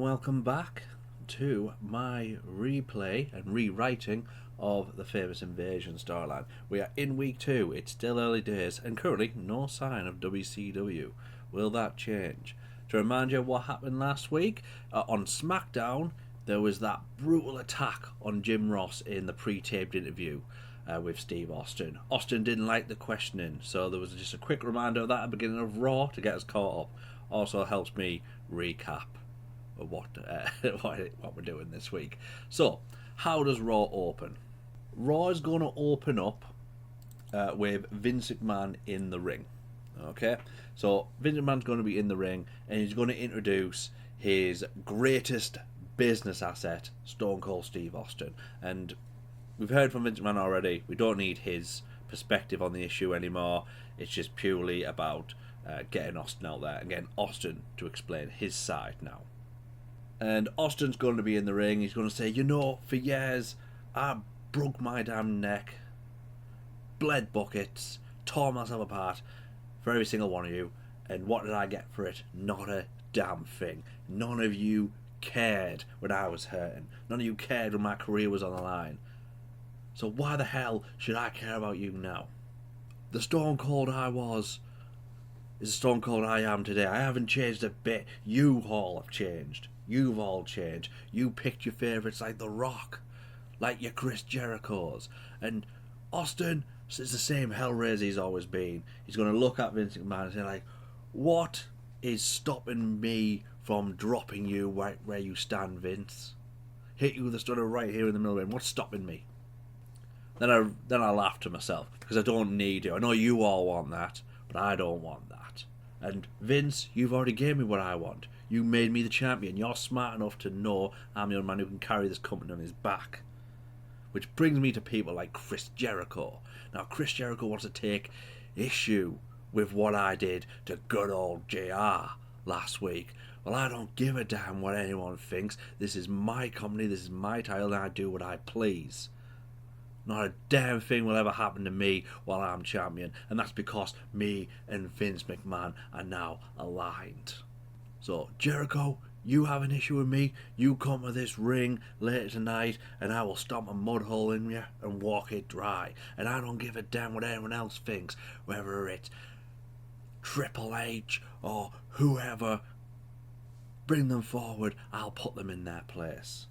welcome back to my replay and rewriting of the famous Invasion storyline. We are in week 2, it's still early days, and currently no sign of WCW. Will that change? To remind you of what happened last week, on SmackDown, there was that brutal attack on Jim Ross in the pre-taped interview with Steve Austin. Austin didn't like the questioning, so there was just a quick reminder of that at the beginning of Raw to get us caught up. Also helps me recap what we're doing this week. So, how does Raw open? Raw is going to open up with Vince McMahon in the ring. Okay, so Vince McMahon's going to be in the ring, and he's going to introduce his greatest business asset, Stone Cold Steve Austin. And we've heard from Vince McMahon already. We don't need his perspective on the issue anymore. It's just purely about getting Austin out there and getting Austin to explain his side now. And Austin's going to be in the ring. He's going to say, for years I broke my damn neck, bled buckets, tore myself apart for every single one of you, and what did I get for it? Not a damn thing. None of you cared when I was hurting. None of you cared when my career was on the line. So why the hell should I care about you now? The Stone Cold I was is the Stone Cold I am today. I haven't changed a bit. You all have changed. You've all changed. You picked your favourites like The Rock, like your Chris Jerichos. And Austin is the same hellraiser he's always been. He's going to look at Vince McMahon and say, like, what is stopping me from dropping you right where you stand, Vince? Hit you with a stunner right here in the middle of the ring. What's stopping me? Then I laugh to myself, because I don't need to. I know you all want that, but I don't want that. And Vince, you've already gave me what I want. You made me the champion. You're smart enough to know I'm the only man who can carry this company on his back. Which brings me to people like Chris Jericho. Now, Chris Jericho wants to take issue with what I did to good old JR last week. Well, I don't give a damn what anyone thinks. This is my company, this is my title, and I do what I please. Not a damn thing will ever happen to me while I'm champion, and that's because me and Vince McMahon are now aligned. So, Jericho, you have an issue with me, you come to this ring later tonight, and I will stomp a mud hole in you and walk it dry. And I don't give a damn what anyone else thinks, whether it's Triple H or whoever. Bring them forward, I'll put them in their place.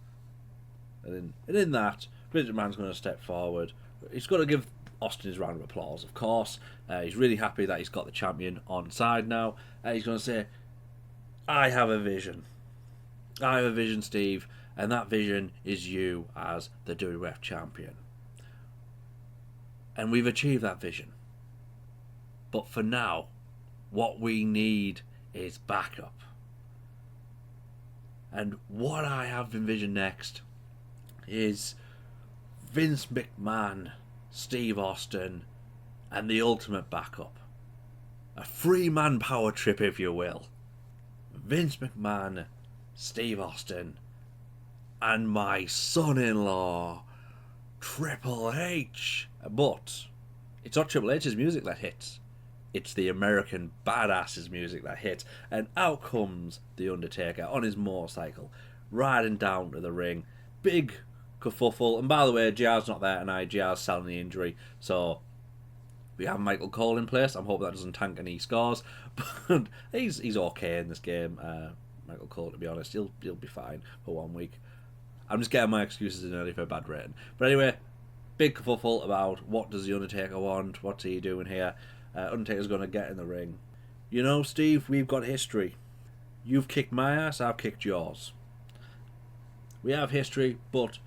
And in that, Vince McMahon's going to step forward. He's going to give Austin his round of applause, of course. He's really happy that he's got the champion on side now. He's going to say, I have a vision. I have a vision, Steve, and that vision is you as the WWF champion. And we've achieved that vision. But for now, what we need is backup. And what I have envisioned next is Vince McMahon, Steve Austin, and the ultimate backup. A three-man power trip, if you will. Vince McMahon, Steve Austin, and my son-in-law, Triple H. But it's not Triple H's music that hits. It's the American Badass's music that hits. And out comes the Undertaker on his motorcycle, riding down to the ring. Big kerfuffle. And by the way, JR's not there tonight. JR's selling the injury. So we have Michael Cole in place. I'm hoping that doesn't tank any scores. But he's okay in this game. Michael Cole, to be honest, he'll be fine for 1 week. I'm just getting my excuses in early for a bad rating. But anyway, big kerfuffle about what does the Undertaker want? What's he doing here? Undertaker's going to get in the ring. Steve, we've got history. You've kicked my ass, I've kicked yours. We have history, but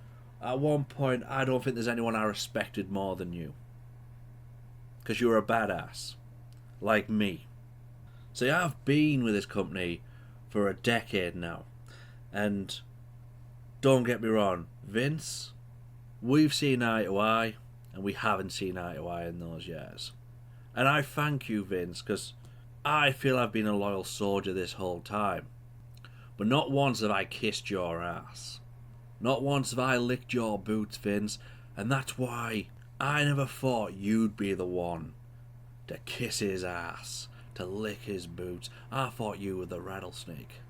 at one point, I don't think there's anyone I respected more than you. Because you're a badass. Like me. See, I've been with this company for a decade now. And don't get me wrong, Vince, we've seen eye to eye, and we haven't seen eye to eye in those years. And I thank you, Vince, because I feel I've been a loyal soldier this whole time. But not once have I kissed your ass. Not once have I licked your boots, Vince, and that's why I never thought you'd be the one to kiss his ass, to lick his boots. I thought you were the rattlesnake.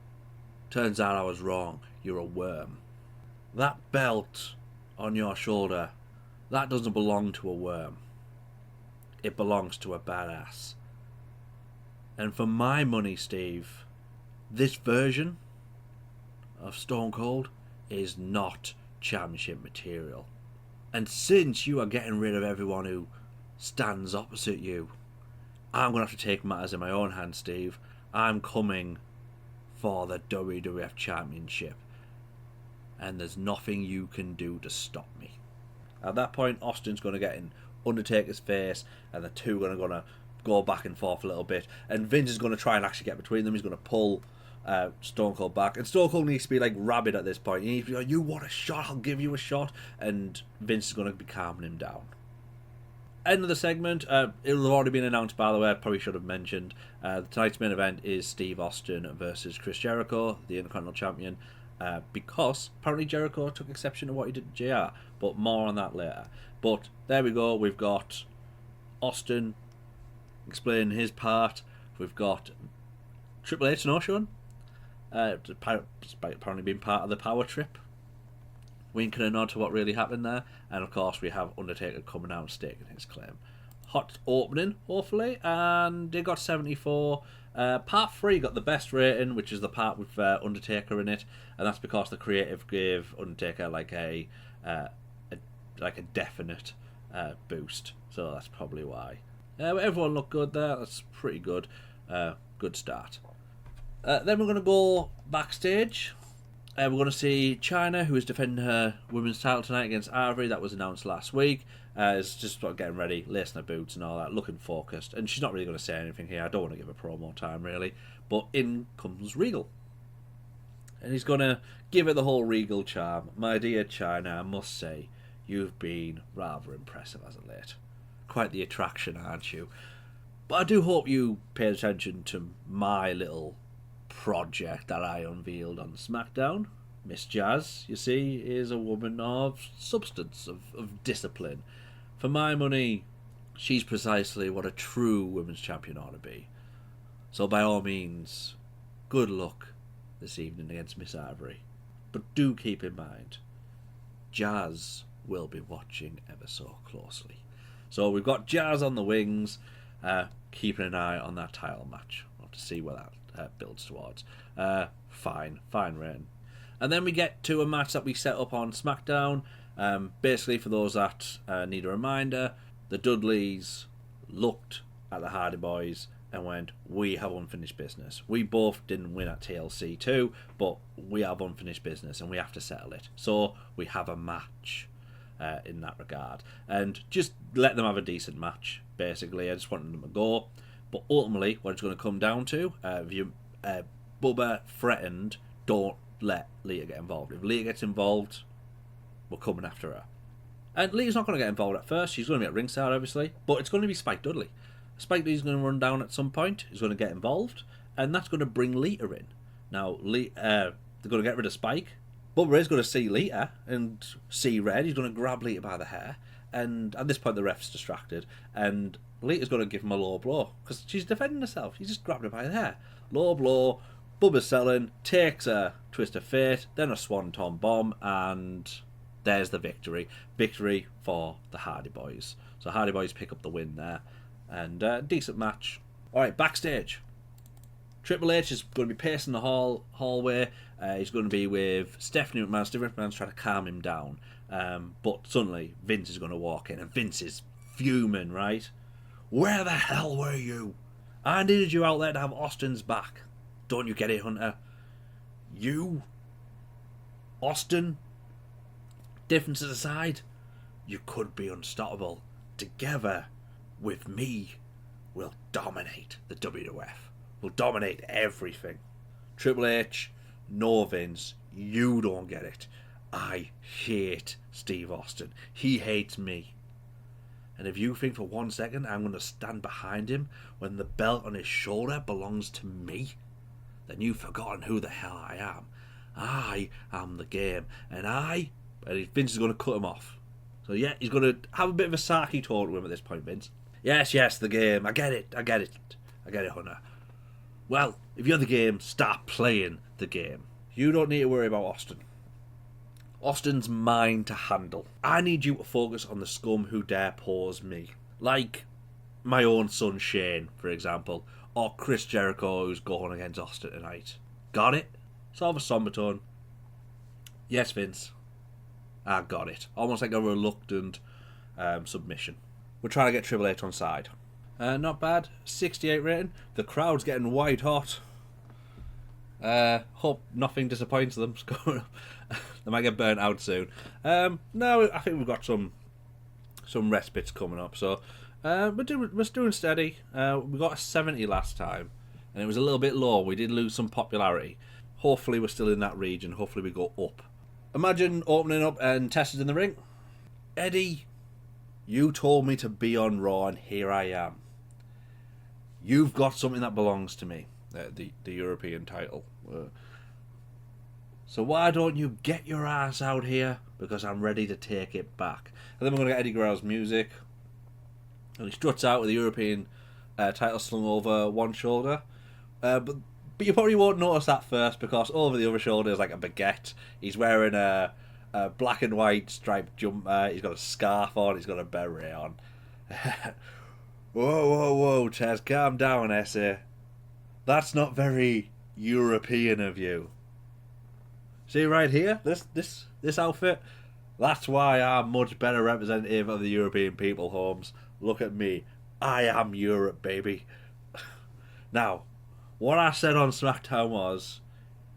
Turns out I was wrong. You're a worm. That belt on your shoulder, that doesn't belong to a worm. It belongs to a badass. And for my money, Steve, this version of Stone Cold is not championship material. And since you are getting rid of everyone who stands opposite you, I'm going to have to take matters in my own hands, Steve. I'm coming for the WWF Championship. And there's nothing you can do to stop me. At that point, Austin's going to get in Undertaker's face, and the two are going to go back and forth a little bit. And Vince is going to try and actually get between them. He's going to pull Stone Cold back. And Stone Cold needs to be like rabid at this point. He needs to be like, you want a shot? I'll give you a shot. And Vince is going to be calming him down. End of the segment. It'll have already been announced, by the way. I probably should have mentioned. Tonight's main event is Steve Austin versus Chris Jericho, the Intercontinental Champion. Because apparently Jericho took exception to what he did to JR. But more on that later. But there we go. We've got Austin explaining his part. We've got Triple H no showing. Despite apparently being part of the power trip. Winking a nod to what really happened there. And of course we have Undertaker coming out and staking his claim. Hot opening, hopefully. And they got 74. Part 3 got the best rating, which is the part with Undertaker in it. And that's because the creative gave Undertaker like a definite boost. So that's probably why. Everyone looked good there. That's pretty good. Good start. Then we're going to go backstage. We're going to see Chyna, who is defending her women's title tonight against Ivory. That was announced last week. It's just sort of getting ready, lacing her boots and all that, looking focused. And she's not really going to say anything here. I don't want to give her promo time, really. But in comes Regal. And he's going to give it the whole Regal charm. My dear Chyna, I must say, you've been rather impressive as of late. Quite the attraction, aren't you? But I do hope you paid attention to my little project that I unveiled on SmackDown. Miss Jazz, you see, is a woman of substance, of discipline. For my money, she's precisely what a true women's champion ought to be. So by all means, good luck this evening against Miss Ivory. But do keep in mind, Jazz will be watching ever so closely. So we've got Jazz on the wings, keeping an eye on that title match. We'll have to see where that builds towards. Fine rain. And then we get to a match that we set up on SmackDown. Basically, for those that need a reminder, the Dudleys looked at the Hardy Boys and went, we have unfinished business. We both didn't win at TLC too, but we have unfinished business and we have to settle it. So we have a match in that regard. And just let them have a decent match, basically. I just wanted them to go. But ultimately, what it's going to come down to, Bubba threatened, don't let Lita get involved. If Lita gets involved, we're coming after her. And Lita's not going to get involved at first. She's going to be at ringside, obviously. But it's going to be Spike Dudley. Spike Dudley's going to run down at some point. He's going to get involved. And that's going to bring Lita in. Now, they're going to get rid of Spike. Bubba is going to see Lita and see red. He's going to grab Lita by the hair. And at this point, the ref's distracted. And Lita's going to give him a low blow. Because she's defending herself. He just grabbed her by the hair. Low blow. Bubba's selling. Takes a twist of fate. Then a swanton bomb. And there's the victory. Victory for the Hardy Boys. So Hardy Boys pick up the win there. And decent match. Alright, backstage. Triple H is going to be pacing the hallway. He's going to be with Stephanie McMahon. Stephanie McMahon's trying to calm him down. But suddenly, Vince is going to walk in. And Vince is fuming, right? Where the hell were you? I needed you out there to have Austin's back. Don't you get it, Hunter? You? Austin? Differences aside, you could be unstoppable. Together with me, we'll dominate the WWF. We'll dominate everything. Triple H, no Vince, you don't get it. I hate Steve Austin. He hates me. And if you think for 1 second I'm going to stand behind him when the belt on his shoulder belongs to me, then you've forgotten who the hell I am. I am the game. And Vince is going to cut him off. So yeah, he's going to have a bit of a sarky talk to him at this point, Vince. Yes, the game. I get it, Hunter. Well, if you're the game, start playing the game. You don't need to worry about Austin. Austin's mine to handle. I need you to focus on the scum who dare pause me. Like my own son Shane, for example. Or Chris Jericho, who's going against Austin tonight. Got it? Sort of a somber tone. Yes, Vince. I got it. Almost like a reluctant submission. We're trying to get Triple H on side. Not bad. 68 rating. The crowd's getting white hot. Hope nothing disappoints them. They might get burnt out soon. No, I think we've got some respites coming up. So we're doing steady. We got a 70 last time, and it was a little bit low. We did lose some popularity. Hopefully we're still in that region. Hopefully we go up. Imagine opening up and Test is in the ring. Eddie, you told me to be on Raw, and here I am. You've got something that belongs to me. The European title. So why don't you get your ass out here? Because I'm ready to take it back. And then we're going to get Eddie Guerrero's music. And he struts out with the European title slung over one shoulder. But you probably won't notice that first, because over the other shoulder is like a baguette. He's wearing a black and white striped jumper. He's got a scarf on. He's got a beret on. Whoa, Tez, calm down, Essay. That's not very European of you. See right here, this outfit. That's why I'm much better representative of the European people, Holmes. Look at me. I am Europe, baby. Now, what I said on SmackDown was,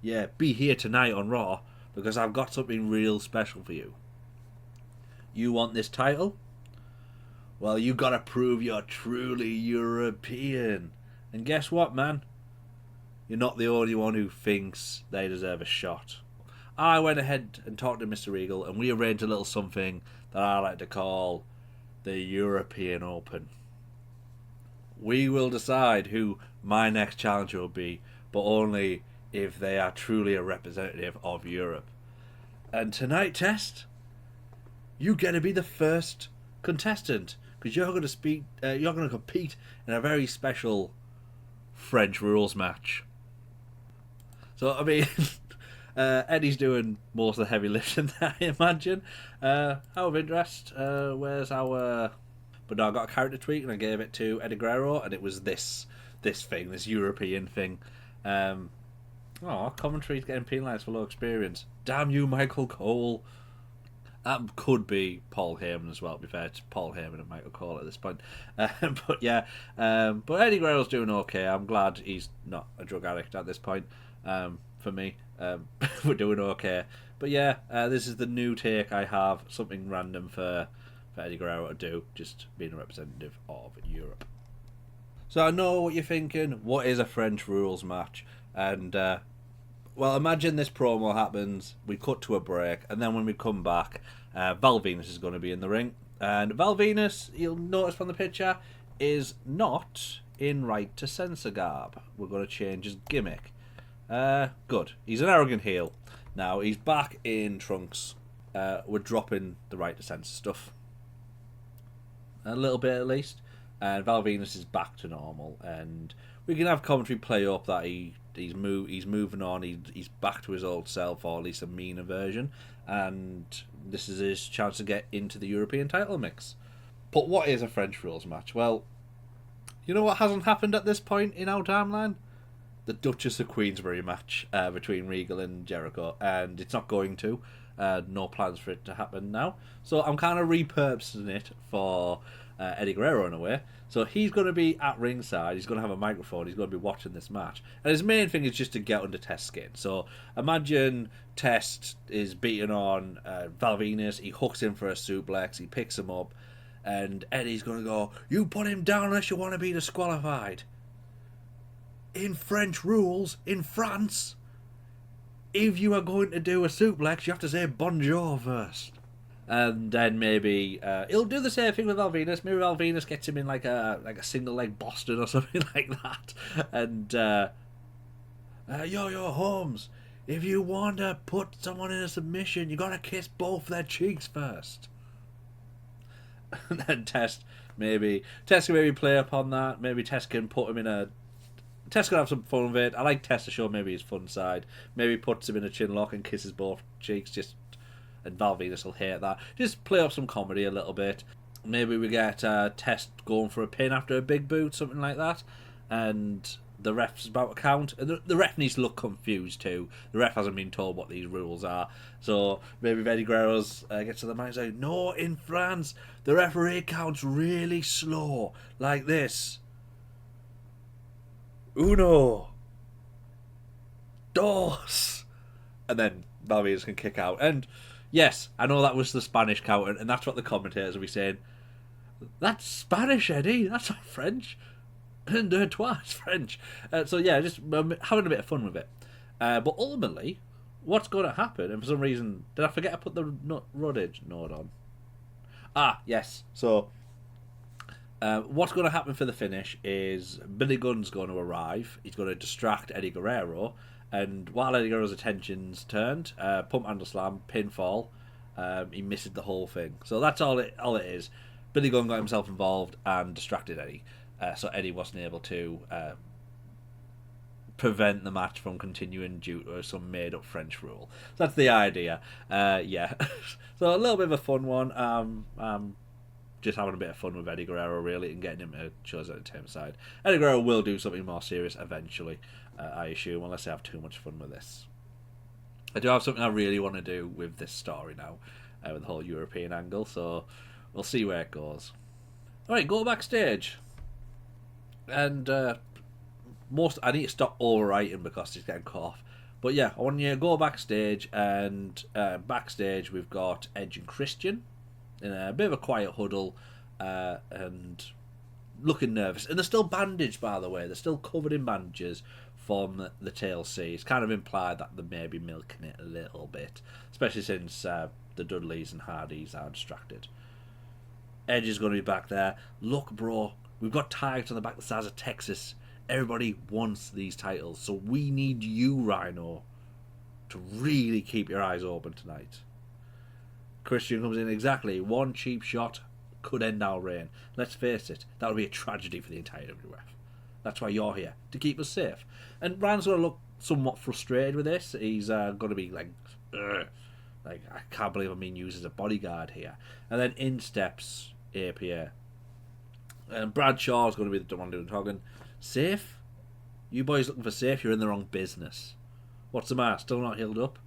yeah, be here tonight on Raw, because I've got something real special for you. You want this title? Well, you gotta prove you're truly European. And guess what, man? You're not the only one who thinks they deserve a shot. I went ahead and talked to Mr. Regal, and we arranged a little something that I like to call the European Open. We will decide who my next challenger will be, but only if they are truly a representative of Europe. And tonight, Test, you get to be the first contestant, because you're going to compete in a very special French rules match. So I mean, Eddie's doing most of the heavy lifting, I imagine. Out of interest, where's our? But no, I got a character tweak and I gave it to Eddie Guerrero, and it was this European thing. Commentary's getting penalised for low experience. Damn you, Michael Cole. That could be Paul Heyman as well, to be fair. It's Paul Heyman and Michael Cole at this point. But Eddie Guerrero's doing okay. I'm glad he's not a drug addict at this point. For me, we're doing okay. But yeah, this is the new take I have. Something random for Eddie Guerrero to do, just being a representative of Europe. So I know what you're thinking. What is a French rules match? And well, imagine this promo happens, we cut to a break, and then when we come back, Val Venus is going to be in the ring. And Val Venus, you'll notice from the picture, is not in right to censor garb. We're going to change his gimmick. Good. He's an arrogant heel. Now, he's back in trunks. We're dropping the right to censor stuff. A little bit at least. And Val Venus is back to normal. And we can have commentary play up that he's moving on, he's back to his old self, or at least a meaner version, and this is his chance to get into the European title mix. But what is a French rules match? Well, you know what hasn't happened at this point in our timeline? The Duchess of Queensberry match between Regal and Jericho, and it's not going to. No plans for it to happen now. So I'm kind of repurposing it for Eddie Guerrero in a way. So he's going to be at ringside, he's going to have a microphone, he's going to be watching this match. And his main thing is just to get under Test's skin. So imagine Test is beating on Val Venus, he hooks him for a suplex, he picks him up, and Eddie's going to go, you put him down unless you want to be disqualified. In French rules, in France, if you are going to do a suplex, you have to say bonjour first. And then maybe he'll do the same thing with Val Venus. Maybe Val Venus gets him in like a single leg Boston or something like that. And yo Holmes, if you want to put someone in a submission, you gotta kiss both their cheeks first. And then Test can maybe play upon that. Maybe Test can put him in a Tess gonna have some fun with it. I like Tess to show maybe his fun side. Maybe puts him in a chin lock and kisses both cheeks. And Val Venus will hate that. Just play up some comedy a little bit. Maybe we get Tess going for a pin after a big boot, something like that. And the ref's about to count. And the ref needs to look confused too. The ref hasn't been told what these rules are. So maybe Eddie Guerrero's gets to the mic and says, no, in France, the referee counts really slow. Like this. Uno. Dos. And then Val Venus can kick out. And yes, I know that was the Spanish count, and that's what the commentators will be saying. That's Spanish, Eddie. That's not French. And twice French. So yeah, just having a bit of fun with it. But ultimately, what's going to happen? And for some reason, did I forget to put the Ruddage note on? Ah, yes. So what's going to happen for the finish is Billy Gunn's going to arrive. He's going to distract Eddie Guerrero. And while Eddie Guerrero's attention's turned, pump handle slam, pinfall, he missed the whole thing. So that's all it is. Billy Gunn got himself involved and distracted Eddie. So Eddie wasn't able to prevent the match from continuing due to some made-up French rule. So that's the idea. Yeah. So a little bit of a fun one. Just having a bit of fun with Eddie Guerrero, really, and getting him to show his entertainment side. Eddie Guerrero will do something more serious eventually, I assume, unless I have too much fun with this. I do have something I really want to do with this story now, with the whole European angle, so we'll see where it goes. Alright, go backstage. And I need to stop overwriting because it's getting cut off. But yeah, I want you to go backstage, and backstage we've got Edge and Christian in a bit of a quiet huddle, and looking nervous. And they're still bandaged, by the way. They're still covered in bandages from the TLC. It's kind of implied that they may be milking it a little bit, especially since the Dudleys and Hardys are distracted. Edge is going to be back there. Look, bro, we've got titles on the back the size of Texas. Everybody wants these titles, so we need you, Rhino, to really keep your eyes open tonight. Christian comes in exactly. One cheap shot could end our reign. Let's face it, that would be a tragedy for the entire WWF. That's why you're here, to keep us safe. And Ryan's going to look somewhat frustrated with this. He's going to be like, I can't believe I'm being used as a bodyguard here. And then in steps APA. And Bradshaw's going to be the one doing talking. Safe? You boys looking for safe? You're in the wrong business. What's the matter? Still not healed up?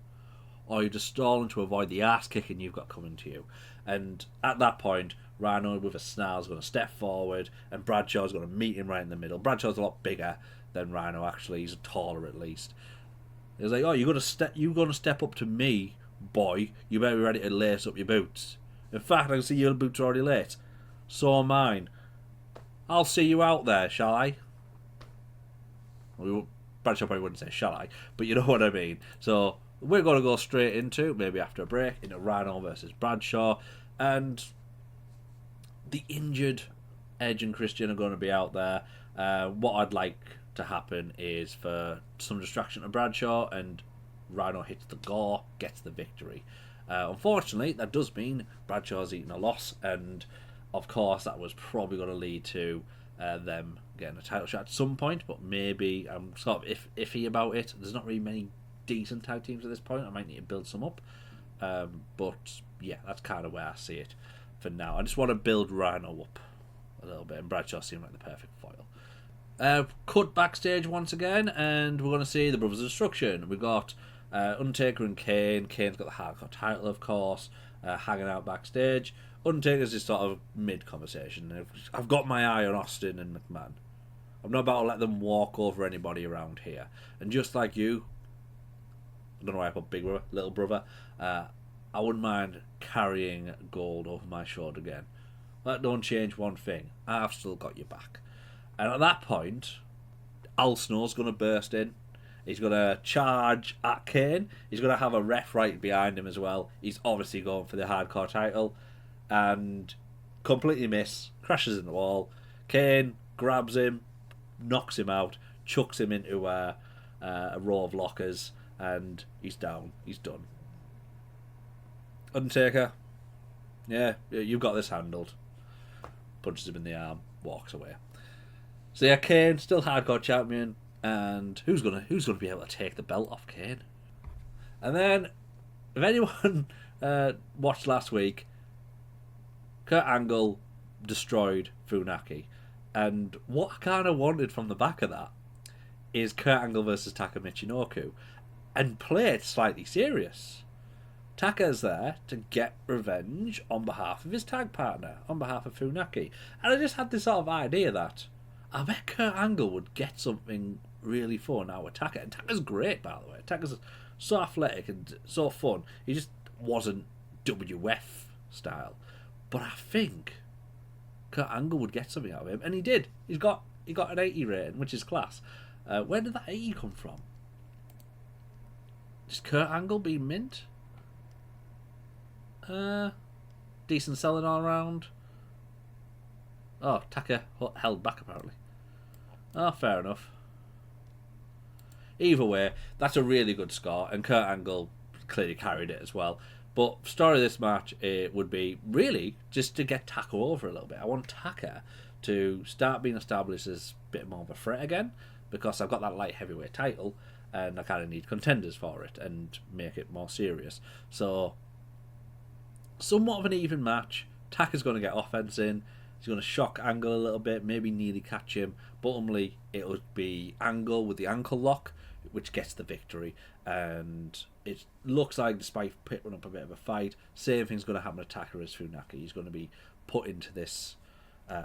Or you're just stalling to avoid the ass kicking you've got coming to you. And at that point, Rhino with a snarl is going to step forward, and Bradshaw's going to meet him right in the middle. Bradshaw's a lot bigger than Rhino, actually. He's taller at least. He's like, oh, you're going to step up to me, boy. You better be ready to lace up your boots. In fact, I can see your boots are already late. So are mine. I'll see you out there, shall I? Bradshaw probably wouldn't say shall I, but you know what I mean. So we're going to go straight into, maybe after a break, into Rhino versus Bradshaw. And the injured Edge and Christian are going to be out there. What I'd like to happen is for some distraction to Bradshaw, and Rhino hits the gore, gets the victory. Unfortunately, that does mean Bradshaw's eaten a loss, and of course that was probably going to lead to them getting a title shot at some point, but maybe I'm sort of iffy about it. There's not really many decent tag teams at this point. I might need to build some up. But yeah, that's kind of where I see it for now. I just want to build Rhino up a little bit, and Bradshaw seemed like the perfect foil. Cut backstage once again, and we're going to see the Brothers of Destruction. We've got Undertaker and Kane. Kane's got the hardcore title, of course, hanging out backstage. Undertaker's just sort of mid-conversation. I've got my eye on Austin and McMahon. I'm not about to let them walk over anybody around here. And just like you, I don't know why I put big brother, little brother, I wouldn't mind carrying gold over my shoulder again. That don't change one thing. I've still got your back. And at that point, Al Snow's going to burst in. He's going to charge at Kane. He's going to have a ref right behind him as well. He's obviously going for the hardcore title. And completely miss. Crashes in the wall. Kane grabs him, knocks him out, chucks him into a row of lockers, and he's down. He's done. Undertaker, yeah, you've got this handled. Punches him in the arm, walks away. So yeah, Kane, still hardcore champion. And who's gonna be able to take the belt off Kane? And then, if anyone watched last week, Kurt Angle destroyed Funaki. And what I kind of wanted from the back of that is Kurt Angle versus Taka Michinoku. And play it slightly serious. Taka's there to get revenge on behalf of his tag partner, on behalf of Funaki. And I just had this sort of idea that I bet Kurt Angle would get something really fun out with Taka. And Taka's great, by the way. Taka's so athletic and so fun. He just wasn't WF style. But I think Kurt Angle would get something out of him. And he did. He got an 80 rating, which is class. Where did that 80 come from? Is Kurt Angle being mint? Decent selling all around. Oh, Taka held back apparently. Oh, fair enough. Either way, that's a really good score, and Kurt Angle clearly carried it as well. But story of this match, it would be really just to get Taka over a little bit. I want Taka to start being established as a bit more of a threat again, because I've got that light heavyweight title, and I kind of need contenders for it and make it more serious. So, somewhat of an even match. Taka's going to get offense in. He's going to shock Angle a little bit, maybe nearly catch him. But ultimately, it would be Angle with the ankle lock, which gets the victory. And it looks like, despite putting up a bit of a fight, same thing's going to happen to Taka as Funaki. He's going to be put into this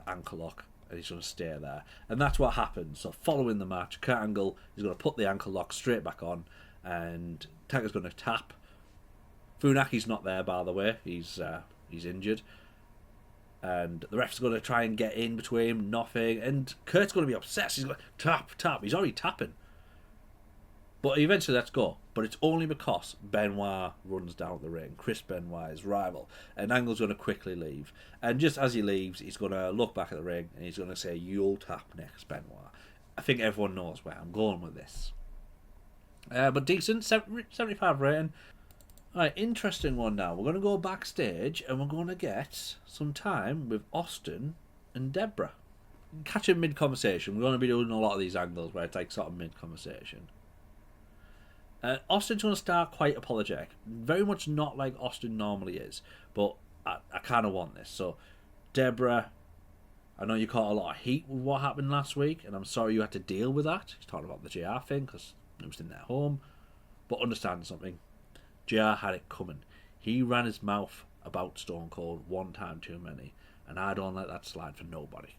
ankle lock, and he's going to stay there. And that's what happens. So following the match, Kurt Angle is going to put the ankle lock straight back on, and Taka's going to tap. Funaki's not there, by the way. He's injured. And the ref's going to try and get in between, nothing. And Kurt's going to be obsessed. He's going to tap. He's already tapping. But he eventually lets go. But it's only because Benoit runs down the ring. Chris Benoit, his rival. And Angle's going to quickly leave. And just as he leaves, he's going to look back at the ring and he's going to say, "You'll tap next, Benoit." I think everyone knows where I'm going with this. But decent, 75 rating. Alright, interesting one now. We're going to go backstage and we're going to get some time with Austin and Deborah. Catch him mid-conversation. We're going to be doing a lot of these angles where it's like sort of mid-conversation. Austin's going to start quite apologetic. Very much not like Austin normally is. But I kind of want this. So, Deborah, I know you caught a lot of heat with what happened last week, and I'm sorry you had to deal with that. He's talking about the JR thing because it was in their home. But understand something. JR had it coming. He ran his mouth about Stone Cold one time too many, and I don't let that slide for nobody.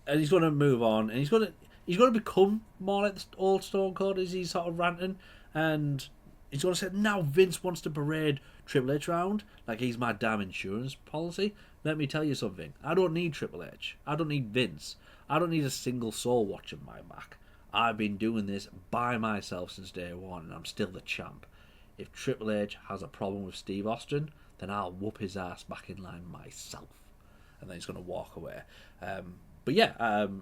And he's going to move on, and he's going to become more like the old Stone Cold as he's sort of ranting, and he's going to say, now Vince wants to parade Triple H around like he's my damn insurance policy. Let me tell you something. I don't need Triple H. I don't need Vince. I don't need a single soul watching my back. I've been doing this by myself since day one, and I'm still the champ. If Triple H has a problem with Steve Austin, then I'll whoop his ass back in line myself. And then he's going to walk away. But yeah,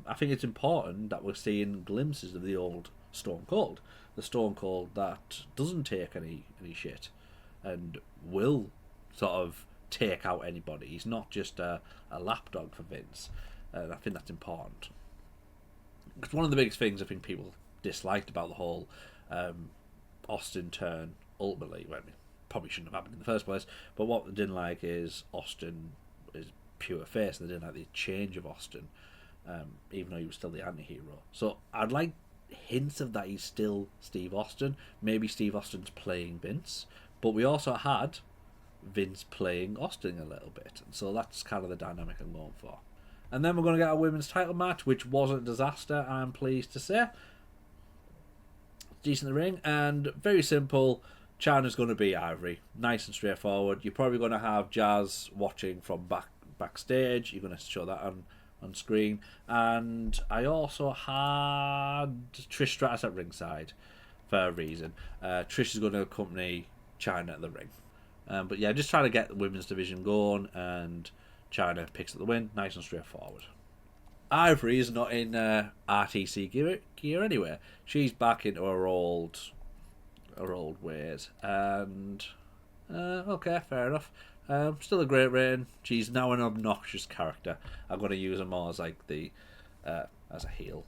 I think it's important that we're seeing glimpses of the old Stone Cold. The Stone Cold that doesn't take any shit and will sort of take out anybody. He's not just a lapdog for Vince. And I think that's important. Because one of the biggest things I think people disliked about the whole Austin turn, ultimately, well, it probably shouldn't have happened in the first place, but what they didn't like is Austin is pure face, and they didn't like the change of Austin, even though he was still the anti-hero. So I'd like hints of that he's still Steve Austin. Maybe Steve Austin's playing Vince, but we also had Vince playing Austin a little bit, and so that's kind of the dynamic I'm going for. And then we're going to get a women's title match, which wasn't a disaster, I'm pleased to say. Decent in the ring, and very simple. Chyna's going to be Ivory. Nice and straightforward. You're probably going to have Jazz watching from backstage. You're going to show that on screen. And I also had Trish Stratus at ringside for a reason. Trish is going to accompany Chyna at the ring. But yeah, just trying to get the women's division going, and Chyna picks up the win. Nice and straightforward. Ivory is not in RTC gear anyway. She's back into her old ways, and okay, fair enough. Still a great reign. She's now an obnoxious character. I'm going to use her more as like the as a heel.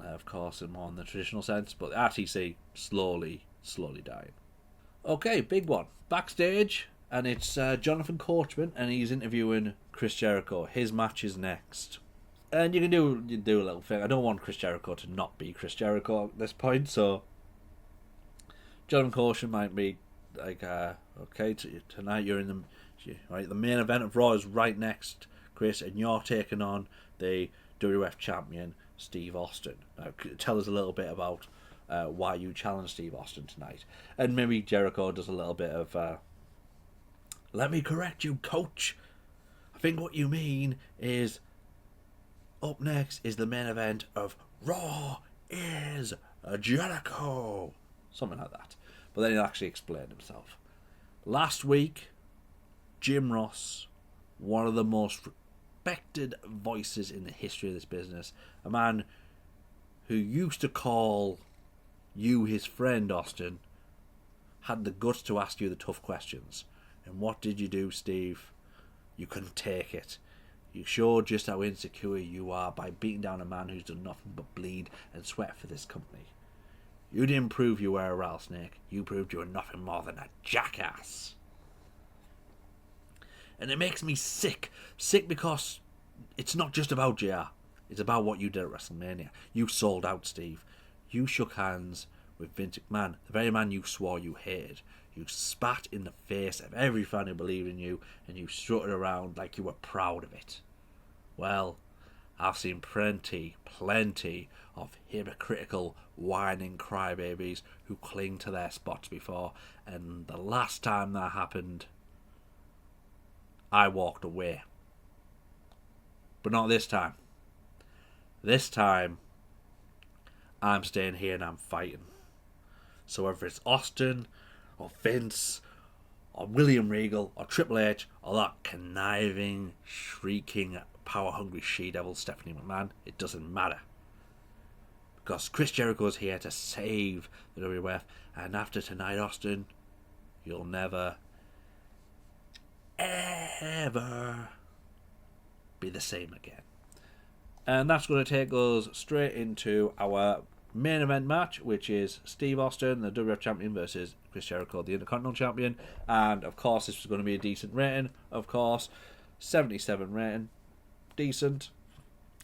of course, in more in the traditional sense, but RTC slowly dying. Okay, big one. Backstage, and it's Jonathan Coachman, and he's interviewing Chris Jericho. His match is next. And you can do a little thing. I don't want Chris Jericho to not be Chris Jericho at this point, so Jonathan Coachman might be like, okay, tonight you're in the main event of Raw is right next, Chris, and you're taking on the WWF champion, Steve Austin. Now, tell us a little bit about why you challenged Steve Austin tonight. And maybe Jericho does a little bit of, let me correct you, coach. I think what you mean is, up next is the main event of Raw is Jericho. Something like that. But then he'll actually explain himself. Last week, Jim Ross, one of the most respected voices in the history of this business, a man who used to call you his friend, Austin, had the guts to ask you the tough questions. And what did you do, Steve? You couldn't take it. You showed just how insecure you are by beating down a man who's done nothing but bleed and sweat for this company. You didn't prove you were a rattlesnake. You proved you were nothing more than a jackass. And it makes me sick. Sick because it's not just about JR. It's about what you did at WrestleMania. You sold out, Steve. You shook hands with Vince McMahon, the very man you swore you hated. You spat in the face of every fan who believed in you, and you strutted around like you were proud of it. Well, I've seen plenty of hypocritical, whining crybabies who cling to their spots before, and the last time that happened, I walked away. But not this time. This time, I'm staying here and I'm fighting. So whether it's Austin, or Vince, or William Regal, or Triple H, or that conniving, shrieking, power-hungry she-devil Stephanie McMahon, it doesn't matter. Because Chris Jericho is here to save the WWF, and after tonight, Austin, you'll never, ever be the same again. And that's going to take us straight into our main event match, which is Steve Austin, the WWF champion, versus Chris Jericho, the Intercontinental champion. And of course, this is going to be a decent rating. Of course, 77 rating, decent,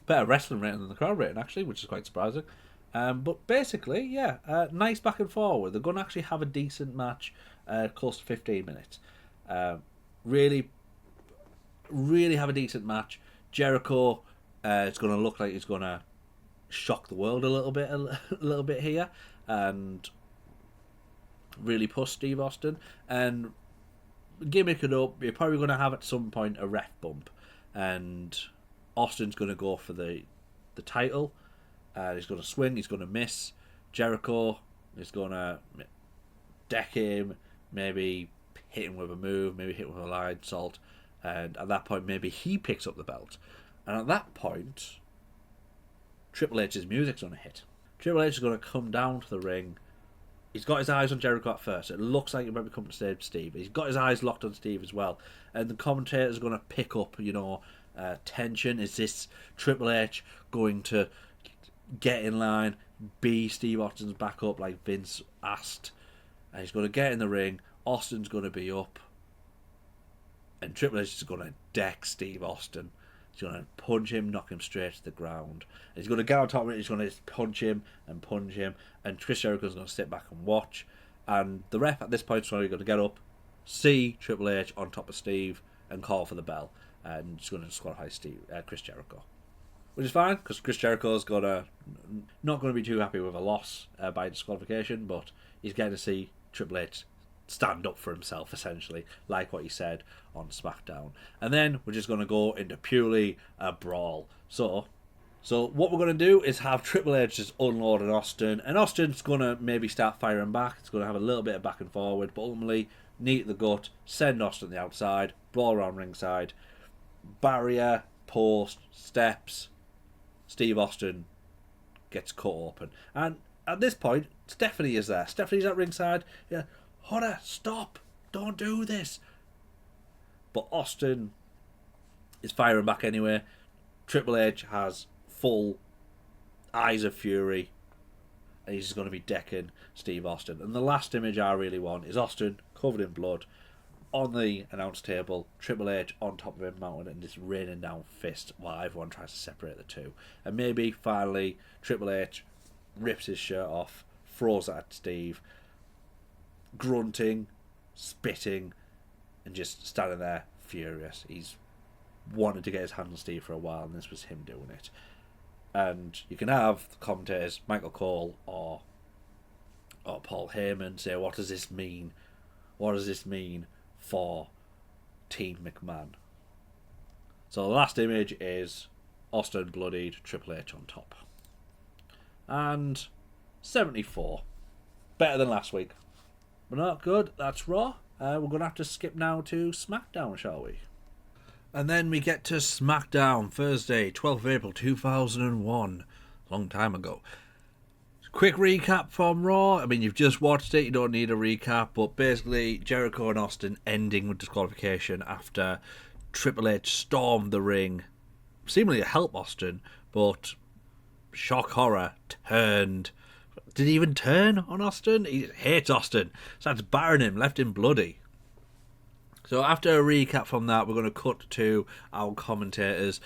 better wrestling rating than the crowd rating actually, which is quite surprising. But basically, yeah, nice back and forward. They're going to actually have a decent match, close to 15 minutes. Really have a decent match. Jericho, it's going to look like he's going to shock the world a little bit here, and really push Steve Austin and gimmick it up. You're probably going to have at some point a ref bump, and Austin's going to go for the title. He's going to swing, he's going to miss. Jericho is going to deck him, maybe hit him with a move, maybe hit him with a line salt, and at that point maybe he picks up the belt. And at that point, Triple H's music's going to hit. Triple H is going to come down to the ring. He's got his eyes on Jericho at first. It looks like he might be coming to save Steve. He's got his eyes locked on Steve as well. And the commentator's going to pick up, tension. Is this Triple H going to get in line, be Steve Austin's backup like Vince asked? And he's going to get in the ring. Austin's going to be up. And Triple H is going to deck Steve Austin. He's going to punch him, knock him straight to the ground. He's going to get on top of it. He's going to punch him. And Chris Jericho's going to sit back and watch. And the ref at this point is going to get up, see Triple H on top of Steve, and call for the bell. And he's going to disqualify Chris Jericho. Which is fine, because Chris Jericho's not going to be too happy with a loss by disqualification, but he's getting to see Triple H stand up for himself, essentially, like what he said on SmackDown. And then we're just going to go into purely a brawl. So what we're going to do is have Triple H just unload on Austin, and Austin's going to maybe start firing back. It's going to have a little bit of back and forward, but ultimately, knee to the gut, send Austin to the outside, brawl around ringside, barrier, post, steps. Steve Austin gets cut open. And at this point, Stephanie is there. Stephanie's at ringside. Yeah, Hunter, stop. Don't do this. But Austin is firing back anyway. Triple H has full eyes of fury, and he's going to be decking Steve Austin. And the last image I really want is Austin covered in blood on the announce table, Triple H on top of him mounted, and just raining down fists while everyone tries to separate the two. And maybe finally Triple H rips his shirt off, throws it at Steve, grunting, spitting, and just standing there furious. He's wanted to get his hand on Steve for a while, and this was him doing it. And you can have the commentators, Michael Cole or Paul Heyman, say, what does this mean? What does this mean for Team McMahon? So the last image is Austin bloodied, Triple H on top. And 74. Better than last week. But not good, that's Raw. We're going to have to skip now to SmackDown, shall we? And then we get to SmackDown, Thursday, 12th of April 2001. Long time ago. Quick recap from Raw. I mean, you've just watched it, you don't need a recap, but basically Jericho and Austin ending with disqualification after Triple H stormed the ring, seemingly to help Austin, but shock horror, turned. Did he even turn on Austin? He hates Austin. Starts battering him, left him bloody. So after a recap from that, we're going to cut to our commentators.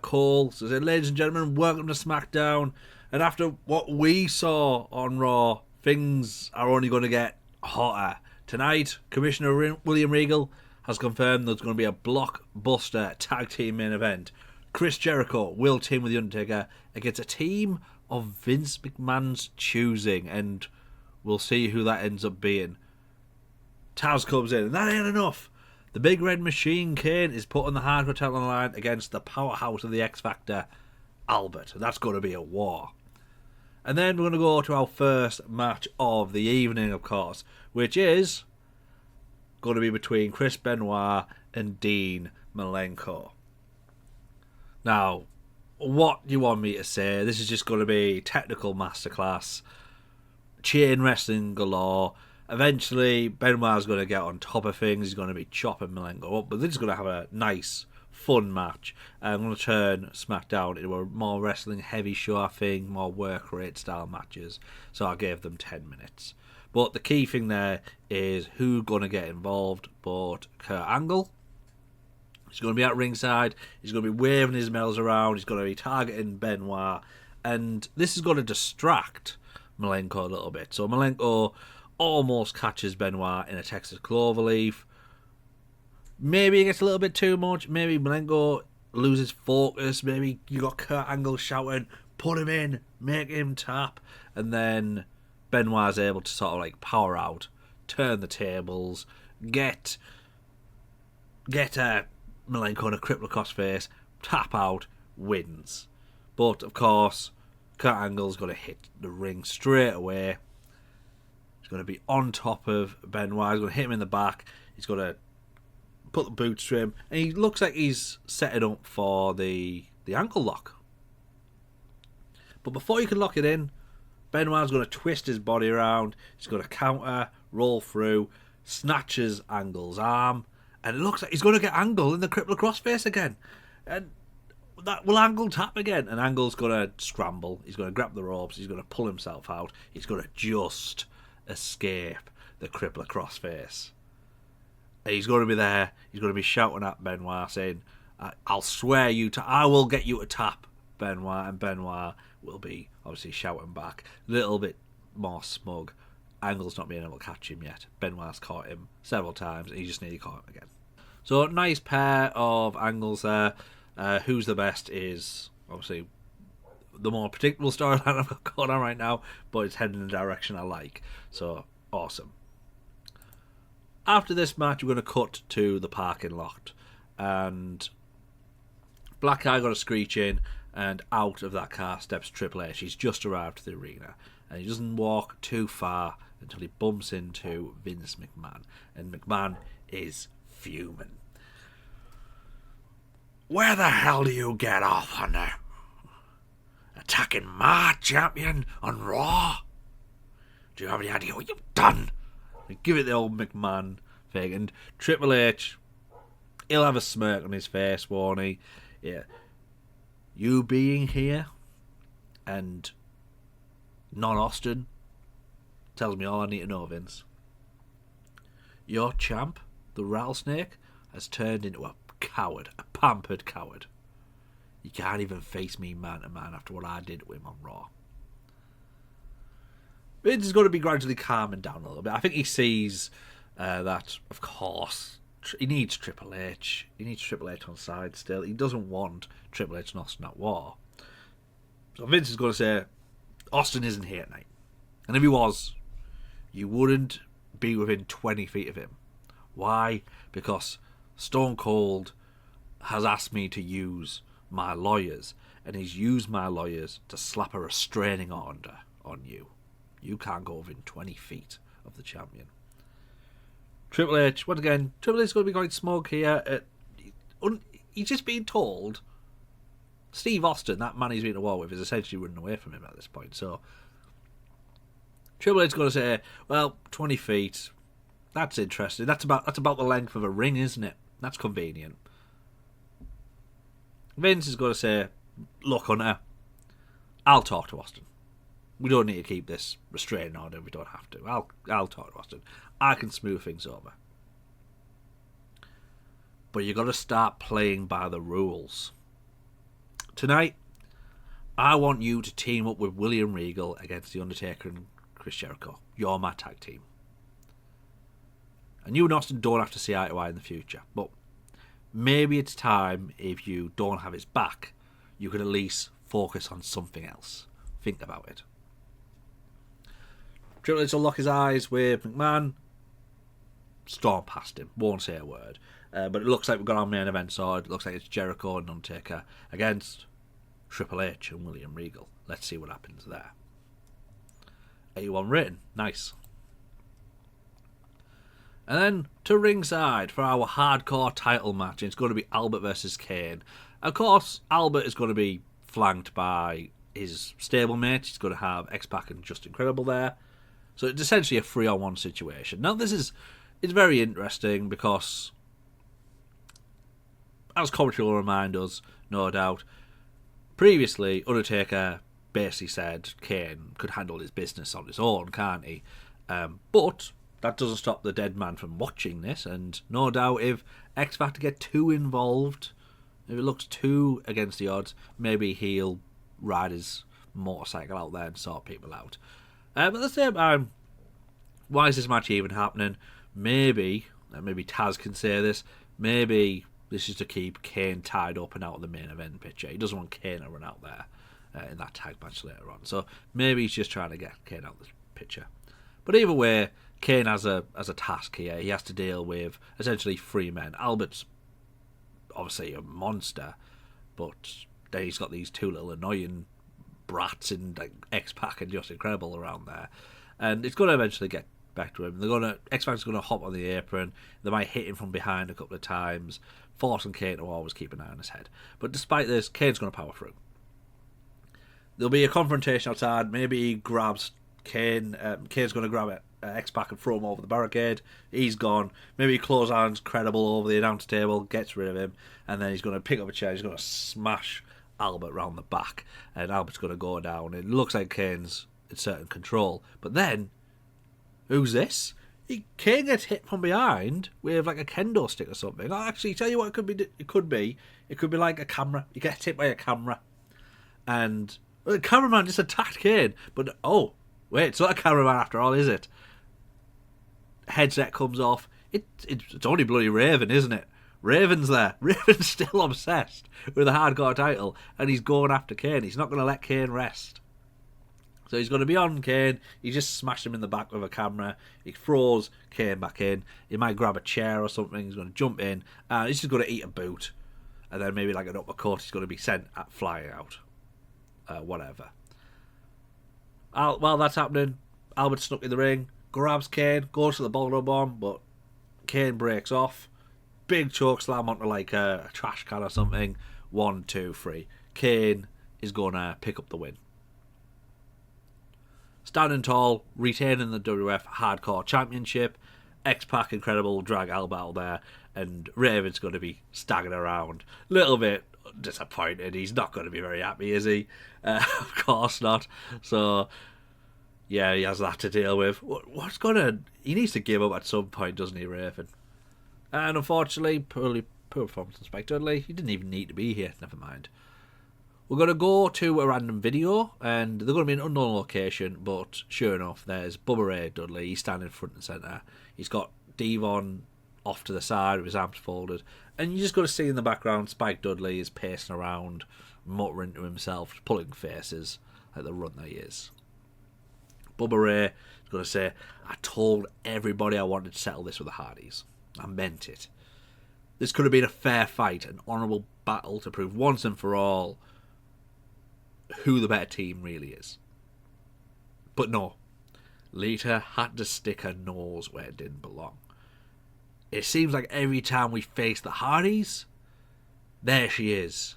Cole says, ladies and gentlemen, welcome to SmackDown. And after what we saw on Raw, things are only going to get hotter. Tonight, Commissioner William Regal has confirmed there's going to be a blockbuster tag team main event. Chris Jericho will team with The Undertaker against a team of Vince McMahon's choosing, and we'll see who that ends up being. Taz comes in, and that ain't enough. The Big Red Machine, Kane, is putting the hardcore title on the line against the powerhouse of the X Factor, Albert. That's going to be a war. And then we're going to go to our first match of the evening, of course, which is going to be between Chris Benoit and Dean Malenko. Now, what do you want me to say? This is just going to be technical masterclass, chain wrestling galore. Eventually, Benoit's going to get on top of things. He's going to be chopping Malenko up, but this is going to have a nice, fun match. I'm going to turn SmackDown into a more wrestling heavy show, I think, more work rate style matches. So I gave them 10 minutes. But the key thing there is who's going to get involved. But Kurt Angle, he's going to be at ringside. He's going to be waving his medals around. He's going to be targeting Benoit. And this is going to distract Malenko a little bit. So Malenko almost catches Benoit in a Texas Cloverleaf. Maybe it gets a little bit too much. Maybe Malenko loses focus. Maybe you got Kurt Angle shouting, put him in, make him tap. And then Benoit's able to sort of like power out, turn the tables, get Malenko in a cripple across face, tap out, wins. But of course, Kurt Angle's going to hit the ring straight away. He's going to be on top of Benoit. He's going to hit him in the back. He's going to put the boots to him, and he looks like he's setting up for the ankle lock. But before you can lock it in, Benoit's going to twist his body around. He's going to counter, roll through, snatches Angle's arm, and it looks like he's going to get Angle in the cripple crossface again. And that will Angle tap again, and Angle's going to scramble. He's going to grab the ropes. He's going to pull himself out. He's going to just escape the crippler crossface. He's going to be there. He's going to be shouting at Benoit, saying, "I'll swear I will get you to tap Benoit," and Benoit will be obviously shouting back, a little bit more smug. Angle's not being able to catch him yet. Benoit's caught him several times, and he just nearly caught him again. So nice pair of angles there. Who's the best is obviously the more predictable storyline I've got going on right now, but it's heading in the direction I like. So awesome. After this match, we're going to cut to the parking lot, and Black Eye got a screech in, and out of that car steps Triple H. He's just arrived to the arena, and he doesn't walk too far until he bumps into Vince McMahon, and McMahon is fuming. "Where the hell do you get off on there? Attacking my champion on Raw? Do you have any idea what you've done?" Give it the old McMahon thing, and Triple H, he'll have a smirk on his face, won't he? Yeah. "You being here And non-Austin tells me all I need to know, Vince. Your champ, the rattlesnake, has turned into a coward, a pampered coward. You can't even face me man to man after what I did to him on Raw. Vince is going to be gradually calming down a little bit. I think he sees that, of course, he needs Triple H. He needs Triple H on side still. He doesn't want Triple H and Austin at war. So Vince is going to say, Austin isn't here tonight. And if he was, you wouldn't be within 20 feet of him. Why? Because Stone Cold has asked me to use my lawyers, and he's used my lawyers to slap a restraining order on you. You can't go within 20 feet of the champion. Triple H, once again, Triple H is going to be quite smug here. He's just being told Steve Austin, that man he's been to war with, is essentially running away from him at this point. So Triple H is going to say, well, 20 feet, that's interesting. That's about the length of a ring, isn't it? That's convenient. Vince is going to say, look, Hunter, I'll talk to Austin. We don't need to keep this restraining order. We don't have to. I'll talk to Austin. I can smooth things over. But you got to start playing by the rules. Tonight, I want you to team up with William Regal against The Undertaker and Chris Jericho. You're my tag team. And you and Austin don't have to see eye to eye in the future. But maybe it's time, if you don't have his back, you could at least focus on something else. Think about it. Triple H will lock his eyes with McMahon. Storm past him. Won't say a word. But it looks like we've got our main event sword. It looks like it's Jericho and Undertaker against Triple H and William Regal. Let's see what happens there. 81 rating. Nice. And then to ringside for our hardcore title match. It's going to be Albert versus Kane. Of course, Albert is going to be flanked by his stablemate. He's going to have X-Pac and Just Incredible there. So it's essentially a 3-on-1 situation. Now it's very interesting because, as commentary will remind us, no doubt, previously Undertaker basically said Kane could handle his business on his own, can't he? But that doesn't stop the Deadman from watching this, and no doubt if X-Factor get too involved, if it looks too against the odds, maybe he'll ride his motorcycle out there and sort people out. But at the same time, why is this match even happening? Maybe Taz can say this, maybe this is to keep Kane tied up and out of the main event picture. He doesn't want Kane to run out there in that tag match later on. So maybe he's just trying to get Kane out of the picture. But either way, Kane has a task here. He has to deal with essentially 3 men. Albert's obviously a monster, but then he's got these 2 little annoying brats in like X-Pac and Just Incredible around there, and it's going to eventually get back to him. X-Pac's going to hop on the apron. They might hit him from behind a couple of times, forcing Kane to always keep an eye on his head. But despite this, Kane's going to power through. There'll be a confrontation outside. Maybe he grabs Kane. Kane's going to grab it. X-Pac and throw him over the barricade. He's gone. Maybe he clotheslines Credible over the announce table, gets rid of him, and then he's going to pick up a chair. He's going to smash Albert round the back, and Albert's going to go down. It looks like Kane's in certain control, but then who's this? Kane gets hit from behind with like a kendo stick or something. Oh, actually, tell you what, it could be like a camera. He gets hit by a camera, and the cameraman just attacked Kane. But oh wait, it's not a cameraman after all, is it? Headset comes off. It's only bloody Raven, isn't it? Raven's there. Raven's still obsessed with the hardcore title, and he's going after Kane. He's not going to let Kane rest. So he's going to be on Kane. He just smashed him in the back with a camera. He throws Kane back in. He might grab a chair or something. He's going to jump in. And he's just going to eat a boot. And then maybe like an uppercut. He's going to be sent flying out. Whatever. While that's happening, Albert snuck in the ring, grabs Kane, goes to the Boulder Bomb, but Kane breaks off. Big choke slam onto like a trash can or something. 1, 2, 3. Kane is going to pick up the win. Standing tall, retaining the WWF Hardcore Championship. X-Pac Incredible drag Albert out there, and Raven's going to be staggering around. Little bit disappointed. He's not going to be very happy, is he? Of course not. So, yeah, he has that to deal with. What's going to... He needs to give up at some point, doesn't he, Raven? And unfortunately, poor performance from Spike Dudley. He didn't even need to be here. Never mind. We're going to go to a random video, and they're going to be in an unknown location, but sure enough, there's Bubba Ray Dudley. He's standing front and centre. He's got Devon off to the side with his arms folded, and you just got to see in the background Spike Dudley is pacing around, muttering to himself, pulling faces like the run that he is. Bubba Ray is going to say, I told everybody I wanted to settle this with the Hardys. I meant it. This could have been a fair fight, an honourable battle to prove once and for all who the better team really is. But no, Lita had to stick her nose where it didn't belong. It seems like every time we face the Hardys, there she is.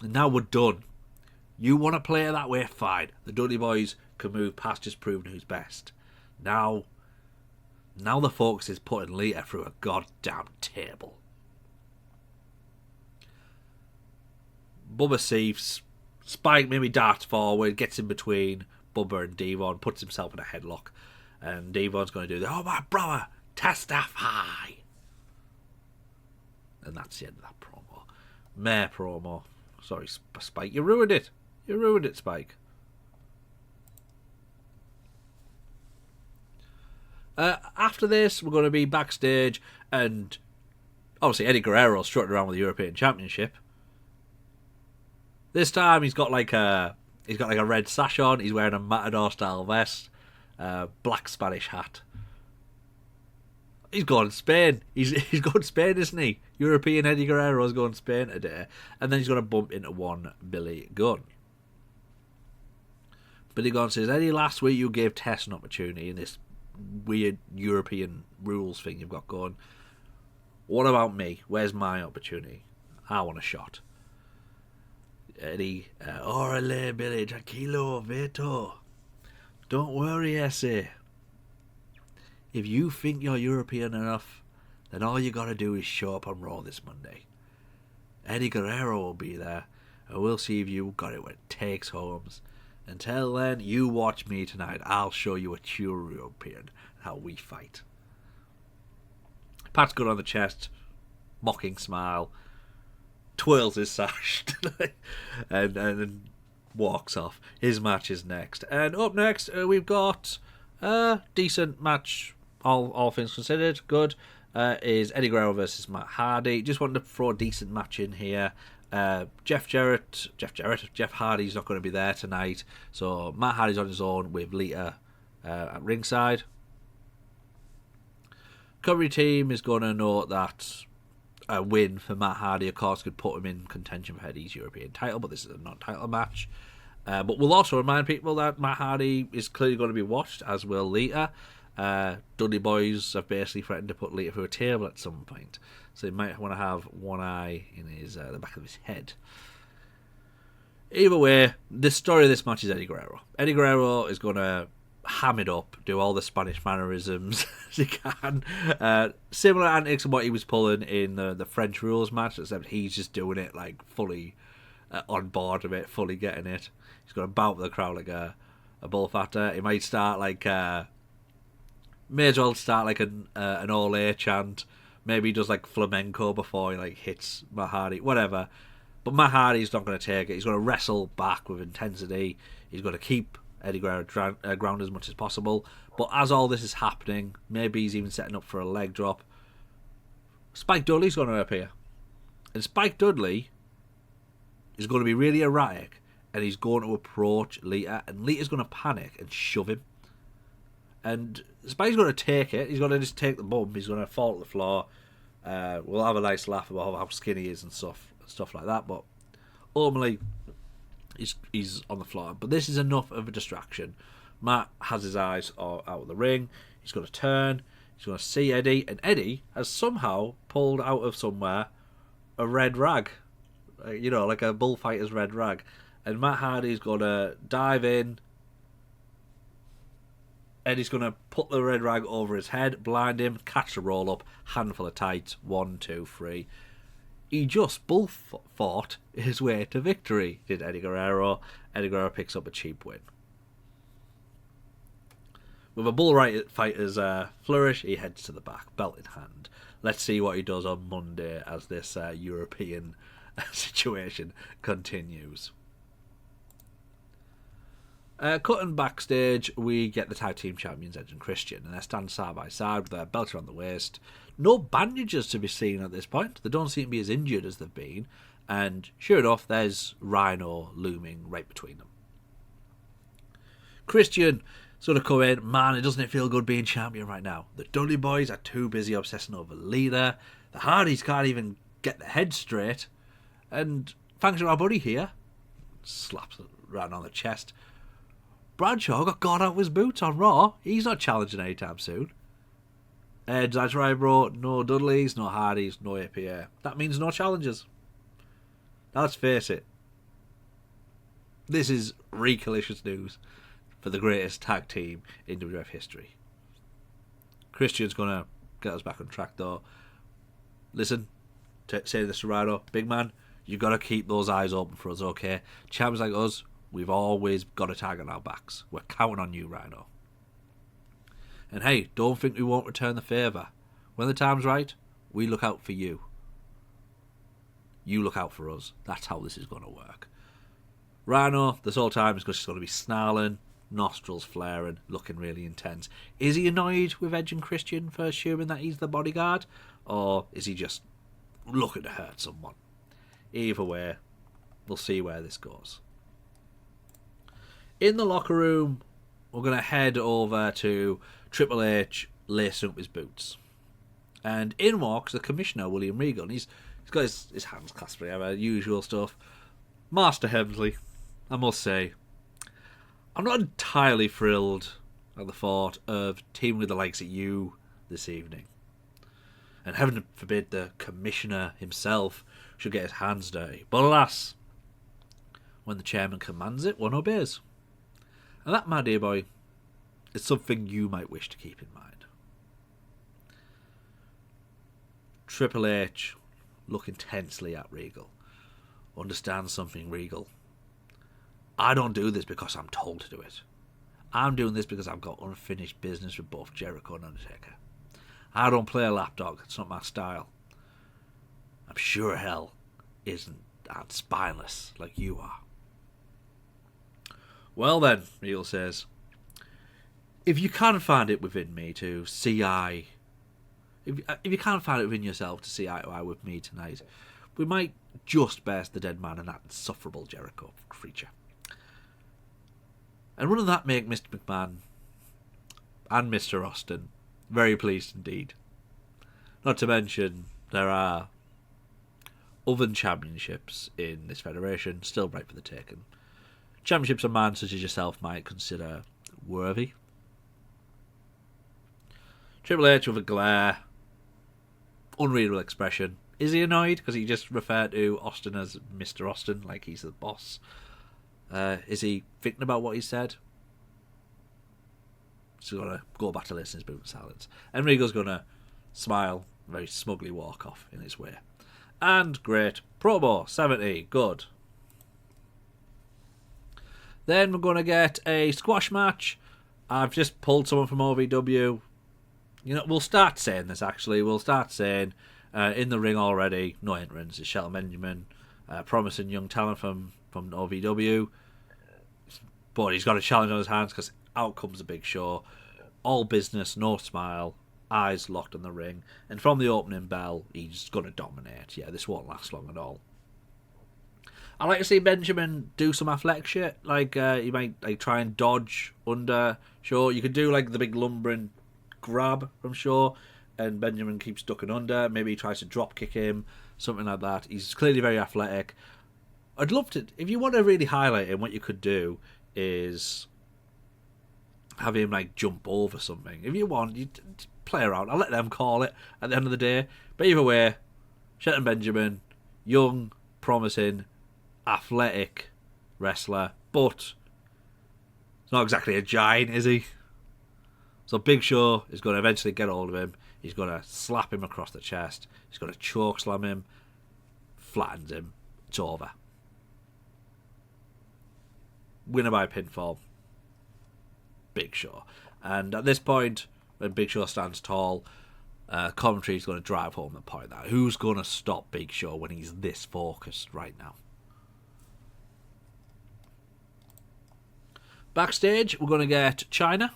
And now we're done. You want to play it that way? Fine. The Dudley Boys can move past just proving who's best. Now the focus is putting Lita through a goddamn table. Bubba sees Spike maybe darts forward, gets in between Bubba and Devon, puts himself in a headlock, and Devon's going to do the "Oh my brother, testify," and that's the end of that promo. Mere promo. Sorry, Spike, you ruined it. You ruined it, Spike. After this, we're going to be backstage, and obviously Eddie Guerrero strutting around with the European Championship. This time he's got like a red sash on. He's wearing a Matador style vest, black Spanish hat. He's going to Spain. He's going to Spain, isn't he? European Eddie Guerrero's going to Spain today, and then he's going to bump into one Billy Gunn. Billy Gunn says, Eddie, last week you gave Tess an opportunity in this weird European rules thing you've got going. What about me? Where's my opportunity? I want a shot. Eddie, orale, Billy, tranquilo, veto. Don't worry, Essie. If you think you're European enough, then all you gotta do is show up on Raw this Monday. Eddie Guerrero will be there, and we'll see if you got it when it takes homes. Until then, you watch me tonight. I'll show you a true European, how we fight. Pat's good on the chest, mocking smile, twirls his sash, and walks off. His match is next. And up next, we've got a decent match, all things considered, good, is Eddie Guerrero versus Matt Hardy. Just wanted to throw a decent match in here. Jeff Hardy's not going to be there tonight, so Matt Hardy's on his own with Lita at ringside. Recovery team is going to note that a win for Matt Hardy, of course, could put him in contention for Eddie's European title, but this is a non-title match. But we'll also remind people that Matt Hardy is clearly going to be watched, as will Lita. Dudley Boys have basically threatened to put Lita through a table at some point, so he might want to have one eye in his the back of his head. Either way, the story of this match is Eddie Guerrero. Eddie Guerrero is going to ham it up, do all the Spanish mannerisms as he can. Similar antics to what he was pulling in the French rules match, except he's just doing it like fully on board with it, fully getting it. He's going to bout with the crowd like a bullfighter. He might start like may as well start like an Ole chant. Maybe he does like flamenco before he like hits Matt Hardy, whatever. But Matt Hardy's not going to take it. He's going to wrestle back with intensity. He's going to keep Eddie Guerrero ground as much as possible. But as all this is happening, maybe he's even setting up for a leg drop. Spike Dudley's going to appear. And Spike Dudley is going to be really erratic, and he's going to approach Lita, and Lita's going to panic and shove him. And Spike's going to take it. He's going to just take the bump. He's going to fall to the floor. We'll have a nice laugh about how skinny he is and stuff like that. But ultimately, he's on the floor. But this is enough of a distraction. Matt has his eyes out of the ring. He's going to turn. He's going to see Eddie. And Eddie has somehow pulled out of somewhere a red rag. Like a bullfighter's red rag. And Matt Hardy's going to dive in. Eddie's going to put the red rag over his head, blind him, catch the roll up, handful of tights, 1, 2, 3. he just bull fought his way to victory, did Eddie Guerrero. Eddie Guerrero picks up a cheap win. With a bullfighter's flourish, he heads to the back, belt in hand. Let's see what he does on Monday as this European situation continues. Cutting backstage, we get the tag team champions Edge and Christian, and they stand side by side with their belt around the waist. No bandages to be seen at this point. They don't seem to be as injured as they've been, and sure enough, there's Rhino looming right between them. Christian sort of come in, man, doesn't it feel good being champion right now? The Dudley Boys are too busy obsessing over the leader. The Hardys can't even get their head straight. And thanks to our buddy here, slaps it right on the chest. Bradshaw got out of his boots on Raw. He's not challenging anytime soon. Edge, that's right, bro. No Dudleys, no Hardys, no APA. That means no challenges. Now let's face it. This is recalicious news for the greatest tag team in WWF history. Christian's going to get us back on track, though. Listen, say this to Rhino. Big man, you've got to keep those eyes open for us, okay? Champs like us, we've always got a tag on our backs. We're counting on you, Rhino. And hey, don't think we won't return the favour. When the time's right, we look out for you. You look out for us. That's how this is going to work. Rhino, this whole time, is just going to be snarling, nostrils flaring, looking really intense. Is he annoyed with Edge and Christian for assuming that he's the bodyguard? Or is he just looking to hurt someone? Either way, we'll see where this goes. In the locker room, we're going to head over to Triple H lacing up his boots. And in walks the Commissioner, William Regal. And he's got his hands clasped together, usual stuff. Master Hemsley, I must say, I'm not entirely thrilled at the thought of teaming with the likes of you this evening. And heaven forbid the Commissioner himself should get his hands dirty. But alas, when the chairman commands it, one obeys. And that, my dear boy, is something you might wish to keep in mind. Triple H look intensely at Regal. Understand something, Regal. I don't do this because I'm told to do it. I'm doing this because I've got unfinished business with both Jericho and Undertaker. I don't play a lapdog. It's not my style. I'm sure hell isn't that spineless like you are. Well then, Regal says, if you can't find it within me to see eye, if you can't find it within yourself to see eye to eye with me tonight, we might just best the Deadman and that insufferable Jericho creature. And wouldn't that make Mr. McMahon and Mr. Austin very pleased indeed? Not to mention, there are other championships in this federation still ripe for the taking. Championships a man such as yourself might consider worthy. Triple H with a glare, unreadable expression. Is he annoyed because he just referred to Austin as Mr. Austin, like he's the boss? Is he thinking about what he said? He's going to go back to listen to his boot in silence. And Regal's going to smile, very smugly walk off in his way. And great. Promo 70. Good. Then we're going to get a squash match. I've just pulled someone from OVW. You know, we'll start saying this actually. We'll start saying in the ring already, no entrance, is Shelton Benjamin, promising young talent from OVW. But he's got a challenge on his hands because out comes the Big Show. All business, no smile, eyes locked on the ring. And from the opening bell, he's going to dominate. Yeah, this won't last long at all. I like to see Benjamin do some athletic shit. Like, he might try and dodge under Shaw. You could do like the big lumbering grab from Shaw, and Benjamin keeps ducking under. Maybe he tries to drop kick him, something like that. He's clearly very athletic. I'd love to, if you want to really highlight him, what you could do is have him like jump over something. If you want, you play around. I'll let them call it at the end of the day. But either way, Shelton Benjamin, young, promising, athletic wrestler, but he's not exactly a giant, is he? So Big Show is going to eventually get hold of him. He's going to slap him across the chest. He's going to choke slam him. flattens him. It's over. Winner by pinfall. Big Show. And at this point, when Big Show stands tall, commentary is going to drive home the point that who's going to stop Big Show when he's this focused right now. Backstage, we're going to get Chyna.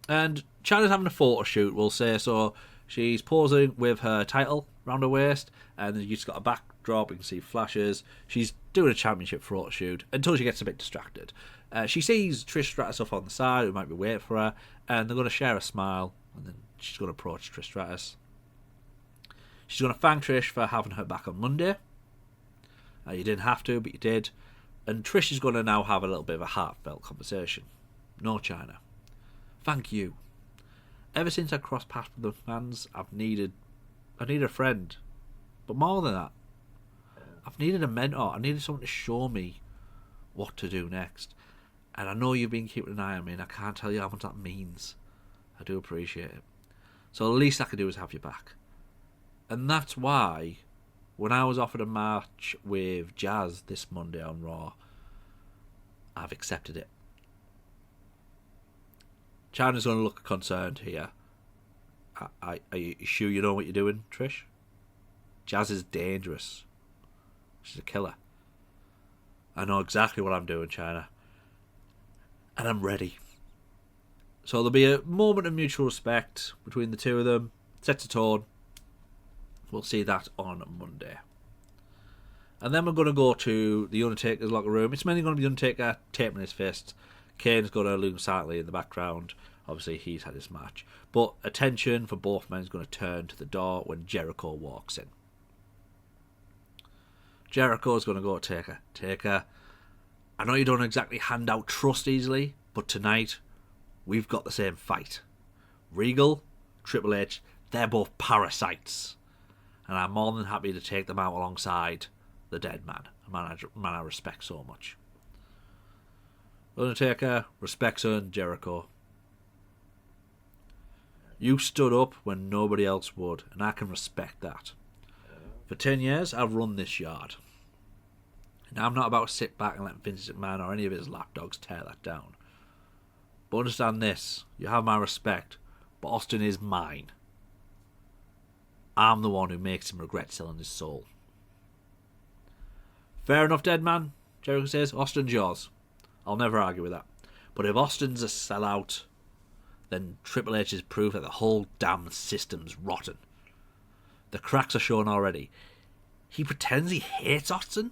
And Chyna's having a photo shoot, we'll say. So she's posing with her title around her waist, and then you've just got a backdrop, you can see flashes. She's doing a championship photo shoot until she gets a bit distracted. She sees Trish Stratus off on the side, who might be waiting for her, and they're going to share a smile, and then she's going to approach Trish Stratus. She's going to thank Trish for having her back on Monday. You didn't have to, but you did. And Trish is going to now have a little bit of a heartfelt conversation. No, Chyna. Thank you. Ever since I crossed paths with the fans, I needed a friend. But more than that, I've needed a mentor. I needed someone to show me what to do next. And I know you've been keeping an eye on me, and I can't tell you how much that means. I do appreciate it. So the least I can do is have you back. And that's why, when I was offered a match with Jazz this Monday on Raw, I've accepted it. Chyna's going to look concerned here. Are you sure you know what you're doing, Trish? Jazz is dangerous. She's a killer. I know exactly what I'm doing, Chyna. And I'm ready. So there'll be a moment of mutual respect between the two of them. Sets a tone. We'll see that on Monday. And then we're going to go to the Undertaker's locker room. It's mainly going to be Undertaker taping his fist. Kane's going to loom silently in the background. Obviously, he's had his match. But attention for both men is going to turn to the door when Jericho walks in. Jericho's going to go to Taker. Taker, I know you don't exactly hand out trust easily, but tonight, we've got the same fight. Regal, Triple H, they're both parasites. And I'm more than happy to take them out alongside the Deadman, a man I respect so much. Undertaker respects Jericho. You stood up when nobody else would, and I can respect that. For 10 years, I've run this yard. And I'm not about to sit back and let Vince McMahon or any of his lapdogs tear that down. But understand this, you have my respect, but Austin is mine. I'm the one who makes him regret selling his soul. Fair enough, Deadman, Jericho says. Austin's yours. I'll never argue with that. But if Austin's a sellout, then Triple H is proof that the whole damn system's rotten. The cracks are shown already. He pretends he hates Austin,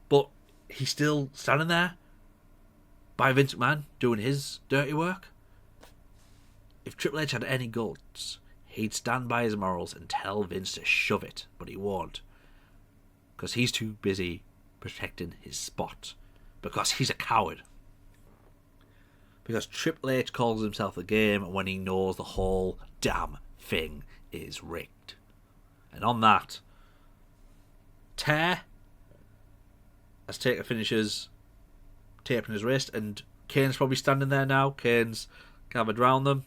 but he's still standing there by Vince McMahon doing his dirty work. If Triple H had any guts, he'd stand by his morals and tell Vince to shove it, but he won't. Because he's too busy protecting his spot. Because he's a coward. Because Triple H calls himself the game when he knows the whole damn thing is rigged. And on that, tear, as Taker finishes taping his wrist, and Kane's probably standing there now. Kane's gathered round them.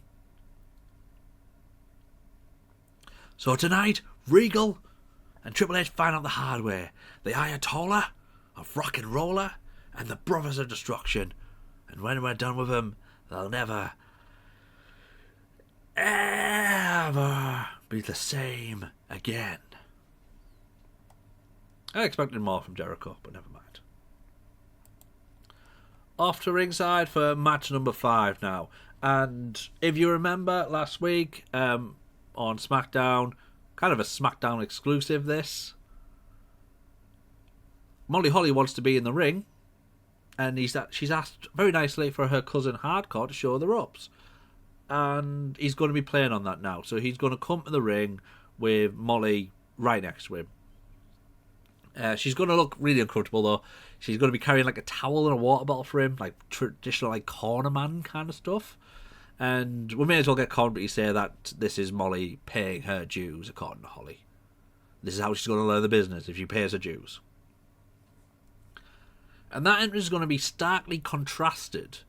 So tonight, Regal and Triple H find out the hard way. The Ayatollah of rock and roller and the Brothers of Destruction. And when we're done with them, they'll never, ever be the same again. I expected more from Jericho, but never mind. Off to ringside for match number 5 now. And if you remember last week on SmackDown, kind of a SmackDown exclusive this, Molly Holly wants to be in the ring. And she's asked very nicely for her cousin Hardcore to show the ropes. And he's going to be playing on that now. So he's going to come to the ring with Molly right next to him. She's going to look really uncomfortable though. She's going to be carrying like a towel and a water bottle for him. Like traditional like corner man kind of stuff. And we may as well get comedy say that this is Molly paying her dues according to Holly. This is how she's going to learn the business if she pays her dues. And that entrance is going to be starkly contrasted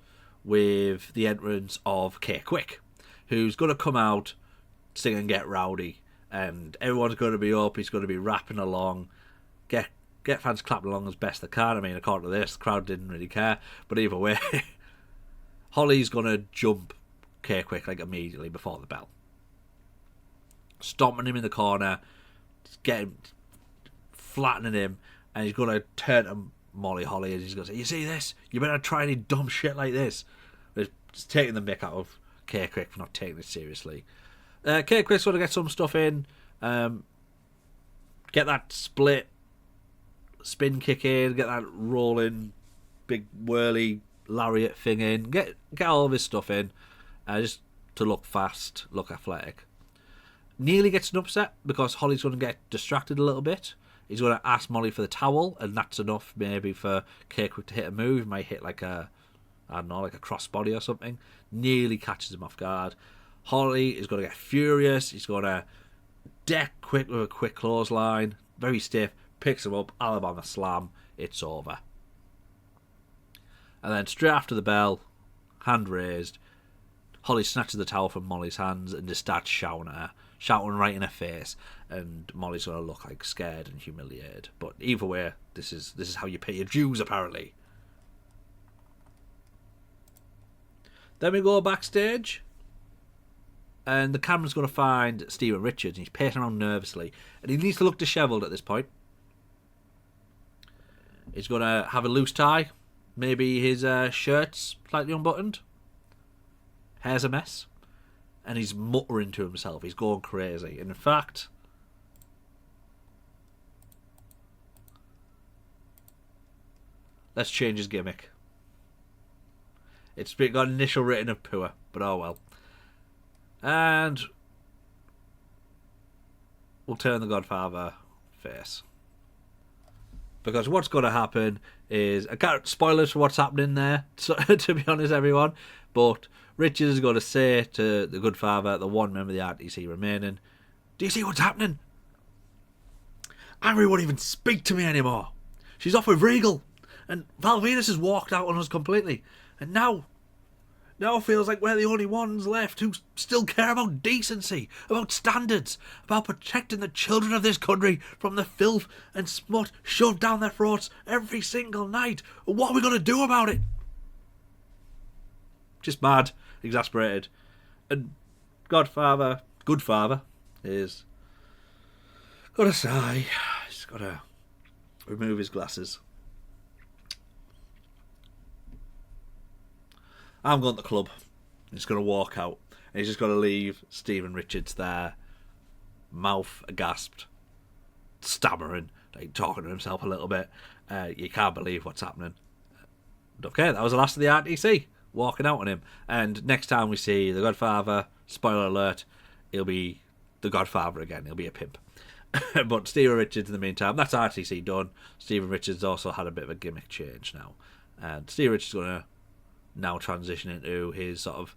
with the entrance of K-Quick, who's going to come out, sing and get rowdy, and everyone's going to be up, he's going to be rapping along, get fans clapping along as best they can. I mean, according to this, the crowd didn't really care. But either way, Holly's going to jump K-Quick like immediately before the bell. Stomping him in the corner, flattening him, and he's going to turn to Molly Holly and he's going to say, "You see this? You better try any dumb shit like this." It's taking the mick out of K-Quick for not taking it seriously. K-Quick's going to get some stuff in, get that split spin kick in, get that rolling big whirly lariat thing in, get all of his stuff in, just to look fast, look athletic. Nearly gets an upset because Holly's going to get distracted a little bit. He's going to ask Molly for the towel, and that's enough maybe for K-Quick to hit a move. He might hit like a crossbody or something. Nearly catches him off guard. Holly is going to get furious. He's going to deck Quick with a quick clothesline, very stiff. Picks him up, Alabama slam, it's over. And then straight after the bell, hand raised, Holly snatches the towel from Molly's hands and just starts shouting at her, shouting right in her face, and Molly's going to look like scared and humiliated. But either way, this is how you pay your dues, apparently. Then we go backstage, and the camera's going to find Steven Richards, and he's pacing around nervously, and he needs to look dishevelled at this point. He's going to have a loose tie. Maybe his shirt's slightly unbuttoned. Hair's a mess. And he's muttering to himself. He's going crazy. And in fact, let's change his gimmick. It's got an initial rating of poor, but oh well. And we'll turn the Godfather face. Because what's going to happen is, I can't spoilers for what's happening there, so, to be honest, everyone. But Richards is going to say to the Godfather, the one member of the RTC remaining, "Do you see what's happening? Ivory won't even speak to me anymore. She's off with Regal. And Val Venus has walked out on us completely. And now feels like we're the only ones left who still care about decency, about standards, about protecting the children of this country from the filth and smut shoved down their throats every single night. What are we going to do about it?" Just mad, exasperated. And good father is got to sigh. He's got to remove his glasses. I'm going to the club. He's going to walk out. And he's just going to leave Steven Richards there, mouth agasped, stammering, like talking to himself a little bit. You can't believe what's happening. Okay, that was the last of the RTC, walking out on him. And next time we see the Godfather, spoiler alert, he'll be the Godfather again. He'll be a pimp. But Steven Richards in the meantime, that's RTC done. Steven Richards also had a bit of a gimmick change now. And Steven Richards is going to now transition into his sort of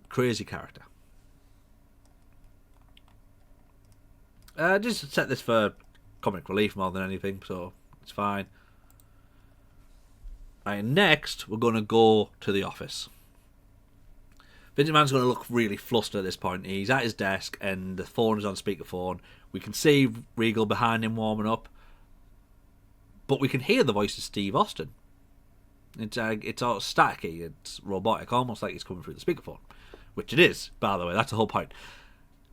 crazy character. Just set this for comic relief more than anything, so it's fine. Right, next we're going to go to the office. Vince McMahon's going to look really flustered at this point. He's at his desk and the phone is on speakerphone. We can see Regal behind him warming up, but we can hear the voice of Steve Austin. It's all staticky, it's robotic, almost like it's coming through the speakerphone. Which it is, by the way, that's the whole point.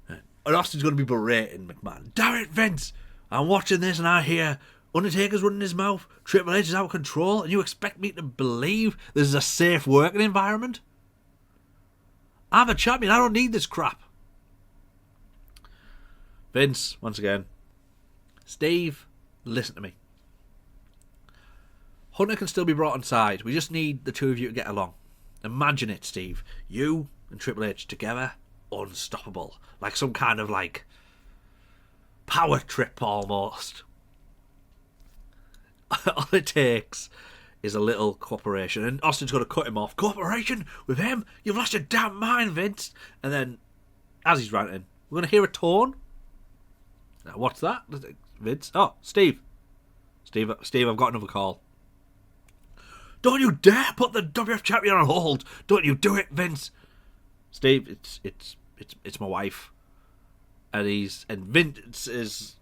And Austin's going to be berating McMahon. "Damn it, Vince! I'm watching this and I hear Undertaker's running his mouth, Triple H is out of control, and you expect me to believe this is a safe working environment? I'm a champion, I don't need this crap." Vince, once again, "Steve, listen to me. Hunter can still be brought inside. We just need the two of you to get along. Imagine it, Steve. You and Triple H together, unstoppable. Like some kind of power trip almost. All it takes is a little cooperation." And Austin's going to cut him off. "Cooperation with him? You've lost your damn mind, Vince." And then, as he's ranting, we're going to hear a tone. Now, what's that? Vince? "Oh, Steve, I've got another call." "Don't you dare put the WF champion on hold. Don't you do it, Vince." "Steve, it's my wife." And Vince is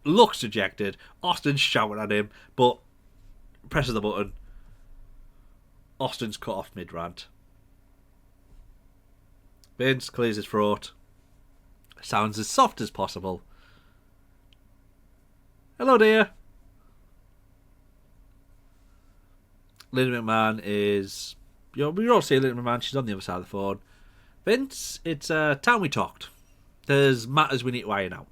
looks dejected. Austin's shouting at him, but presses the button. Austin's cut off mid-rant. Vince clears his throat. Sounds as soft as possible. Hello, dear. Linda McMahon is... we all see Linda McMahon. She's on the other side of the phone. Vince, it's time we talked. There's matters we need to iron out.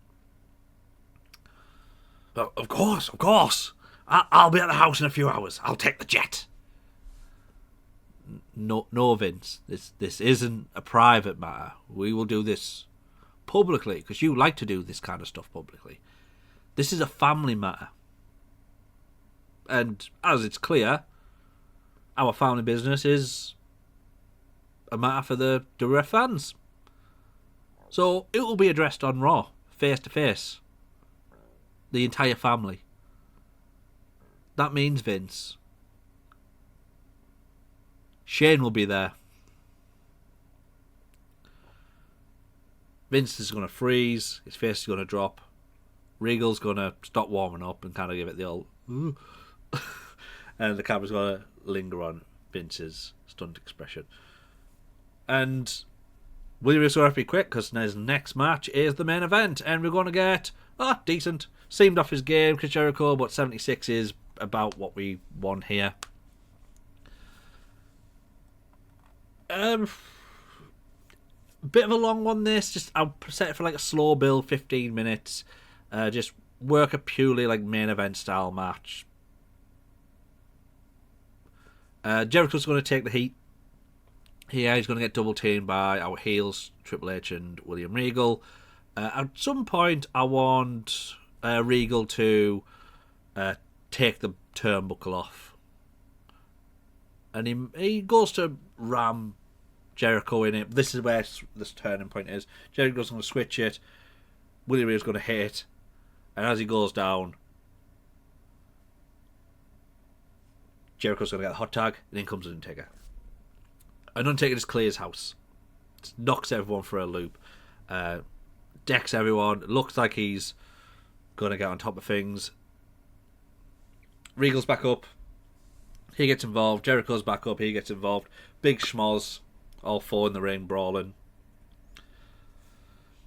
But of course. I'll be at the house in a few hours. I'll take the jet. No, Vince. This isn't a private matter. We will do this publicly, because you like to do this kind of stuff publicly. This is a family matter. And as it's clear, our family business is a matter for the WWF fans. So it will be addressed on Raw, face to face. The entire family. That means, Vince, Shane will be there. Vince is going to freeze. His face is going to drop. Regal's going to stop warming up and kind of give it the old... Ooh. And the camera's going to linger on Vince's stunned expression. And Willie Regal's going to have to be quick, because his next match is the main event. And we're going to get... decent. Seemed off his game, Chris Jericho, but 76 is about what we want here. Bit of a long one, this. I'll set it for like a slow build, 15 minutes. Just work a purely like main event style match. Jericho's going to take the heat. Here he's going to get double teamed by our heels, Triple H and William Regal. At some point, I want Regal to take the turnbuckle off. And he goes to ram Jericho in it. This is where this turning point is. Jericho's going to switch it. Willie Regal's going to hit. And as he goes down, Jericho's going to get a hot tag. And in comes Undertaker. And Undertaker just clears house. Just knocks everyone for a loop. Decks everyone. Looks like he's going to get on top of things. Regal's back up. He gets involved. Jericho's back up. He gets involved. Big schmoz. All four in the ring brawling.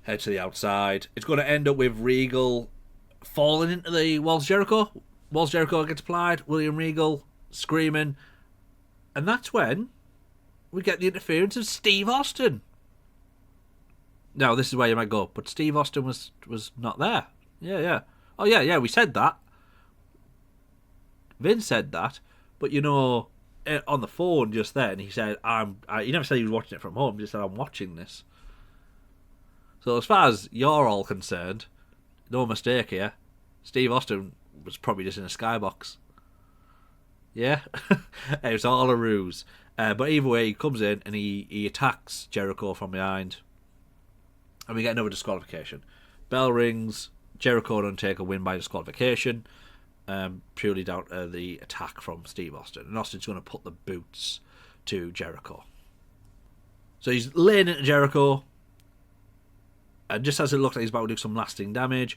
Head to the outside. It's going to end up with Regal falling into the Walls Jericho. Walls Jericho gets applied. William Regal screaming. And that's when we get the interference of Steve Austin. Now, this is where you might go, but Steve Austin was not there. Yeah. Oh, yeah, we said that. Vince said that, but you know, on the phone just then, he said, he never said he was watching it from home, he just said, I'm watching this. So as far as you're all concerned, no mistake here, Steve Austin was probably just in a skybox. Yeah? It was all a ruse. But either way, he comes in and he attacks Jericho from behind. And we get another disqualification. Bell rings. Jericho and Undertaker win by disqualification. Purely down to the attack from Steve Austin. And Austin's going to put the boots to Jericho. So he's laying into Jericho. And just as it looks like he's about to do some lasting damage,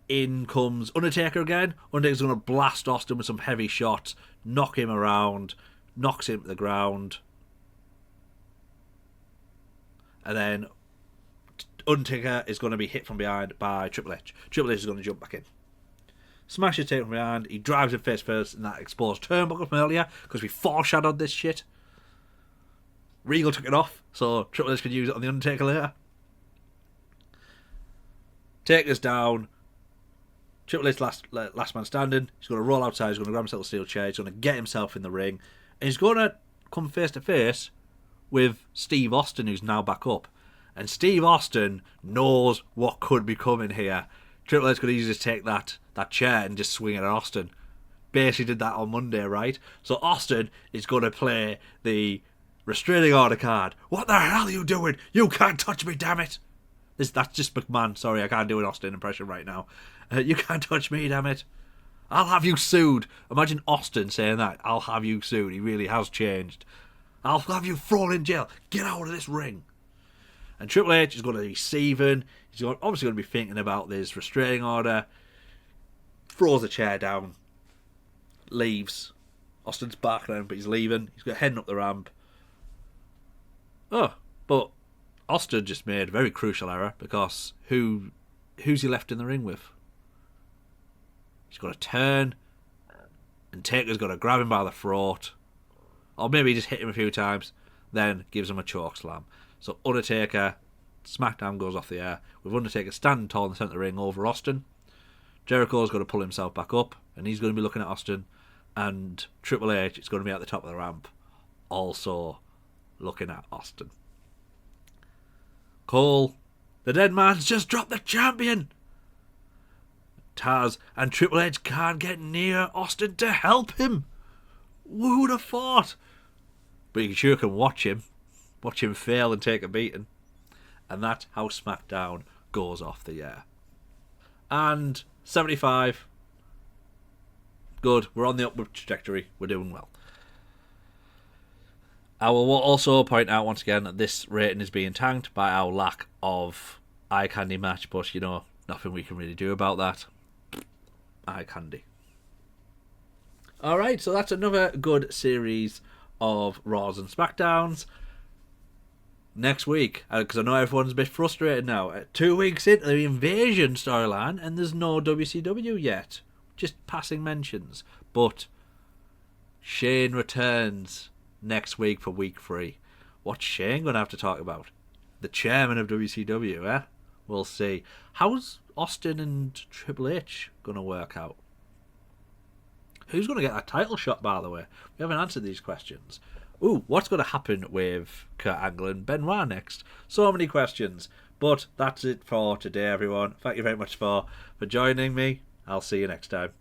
in comes Undertaker again. Undertaker's going to blast Austin with some heavy shots. Knock him around. Knocks him to the ground. And then Undertaker is going to be hit from behind by Triple H. Triple H is going to jump back in. Smashes Taker from behind. He drives him face first in that exposed turnbuckle from earlier, because we foreshadowed this shit. Regal took it off, so Triple H could use it on the Undertaker later. Taker's down. Triple H last man standing. He's going to roll outside. He's going to grab himself a steel chair. He's going to get himself in the ring. And he's going to come face to face with Steve Austin, who's now back up. And Steve Austin knows what could be coming here. Triple H could easily just take that chair and just swing it at Austin. Basically did that on Monday, right? So Austin is going to play the restraining order card. What the hell are you doing? You can't touch me, damn it. That's just McMahon. Sorry, I can't do an Austin impression right now. You can't touch me, damn it. I'll have you sued. Imagine Austin saying that. I'll have you sued. He really has changed. I'll have you thrown in jail. Get out of this ring. And Triple H is going to be seething. He's obviously going to be thinking about this restraining order. throws the chair down, leaves. Austin's back then, but he's leaving. He's got heading up the ramp. Oh, but Austin just made a very crucial error, because who's he left in the ring with? He's got to turn, and Taker's got to grab him by the throat, or maybe just hit him a few times, then gives him a choke slam. So Undertaker, SmackDown goes off the air with Undertaker standing tall in the centre of the ring over Austin. Jericho's got to pull himself back up, and he's going to be looking at Austin, and Triple H is going to be at the top of the ramp, also looking at Austin. Cole, the Deadman's just dropped the champion. Taz and Triple H can't get near Austin to help him. Who would have thought? But you sure can watch him fail and take a beating. And that's how SmackDown goes off the air. And 75. Good, we're on the upward trajectory. We're doing well. I will also point out once again that this rating is being tanked by our lack of eye candy match, but nothing we can really do about that. Eye candy. Alright, so that's another good series of Raws and SmackDowns. Next week, because I know everyone's a bit frustrated now, 2 weeks into the Invasion storyline, and there's no WCW yet. Just passing mentions. But Shane returns next week for week 3. What's Shane going to have to talk about? The chairman of WCW, eh? We'll see. How's Austin and Triple H going to work out? Who's going to get that title shot, by the way? We haven't answered these questions. Ooh, what's going to happen with Kurt Angle and Benoit next? So many questions. But that's it for today, everyone. Thank you very much for joining me. I'll see you next time.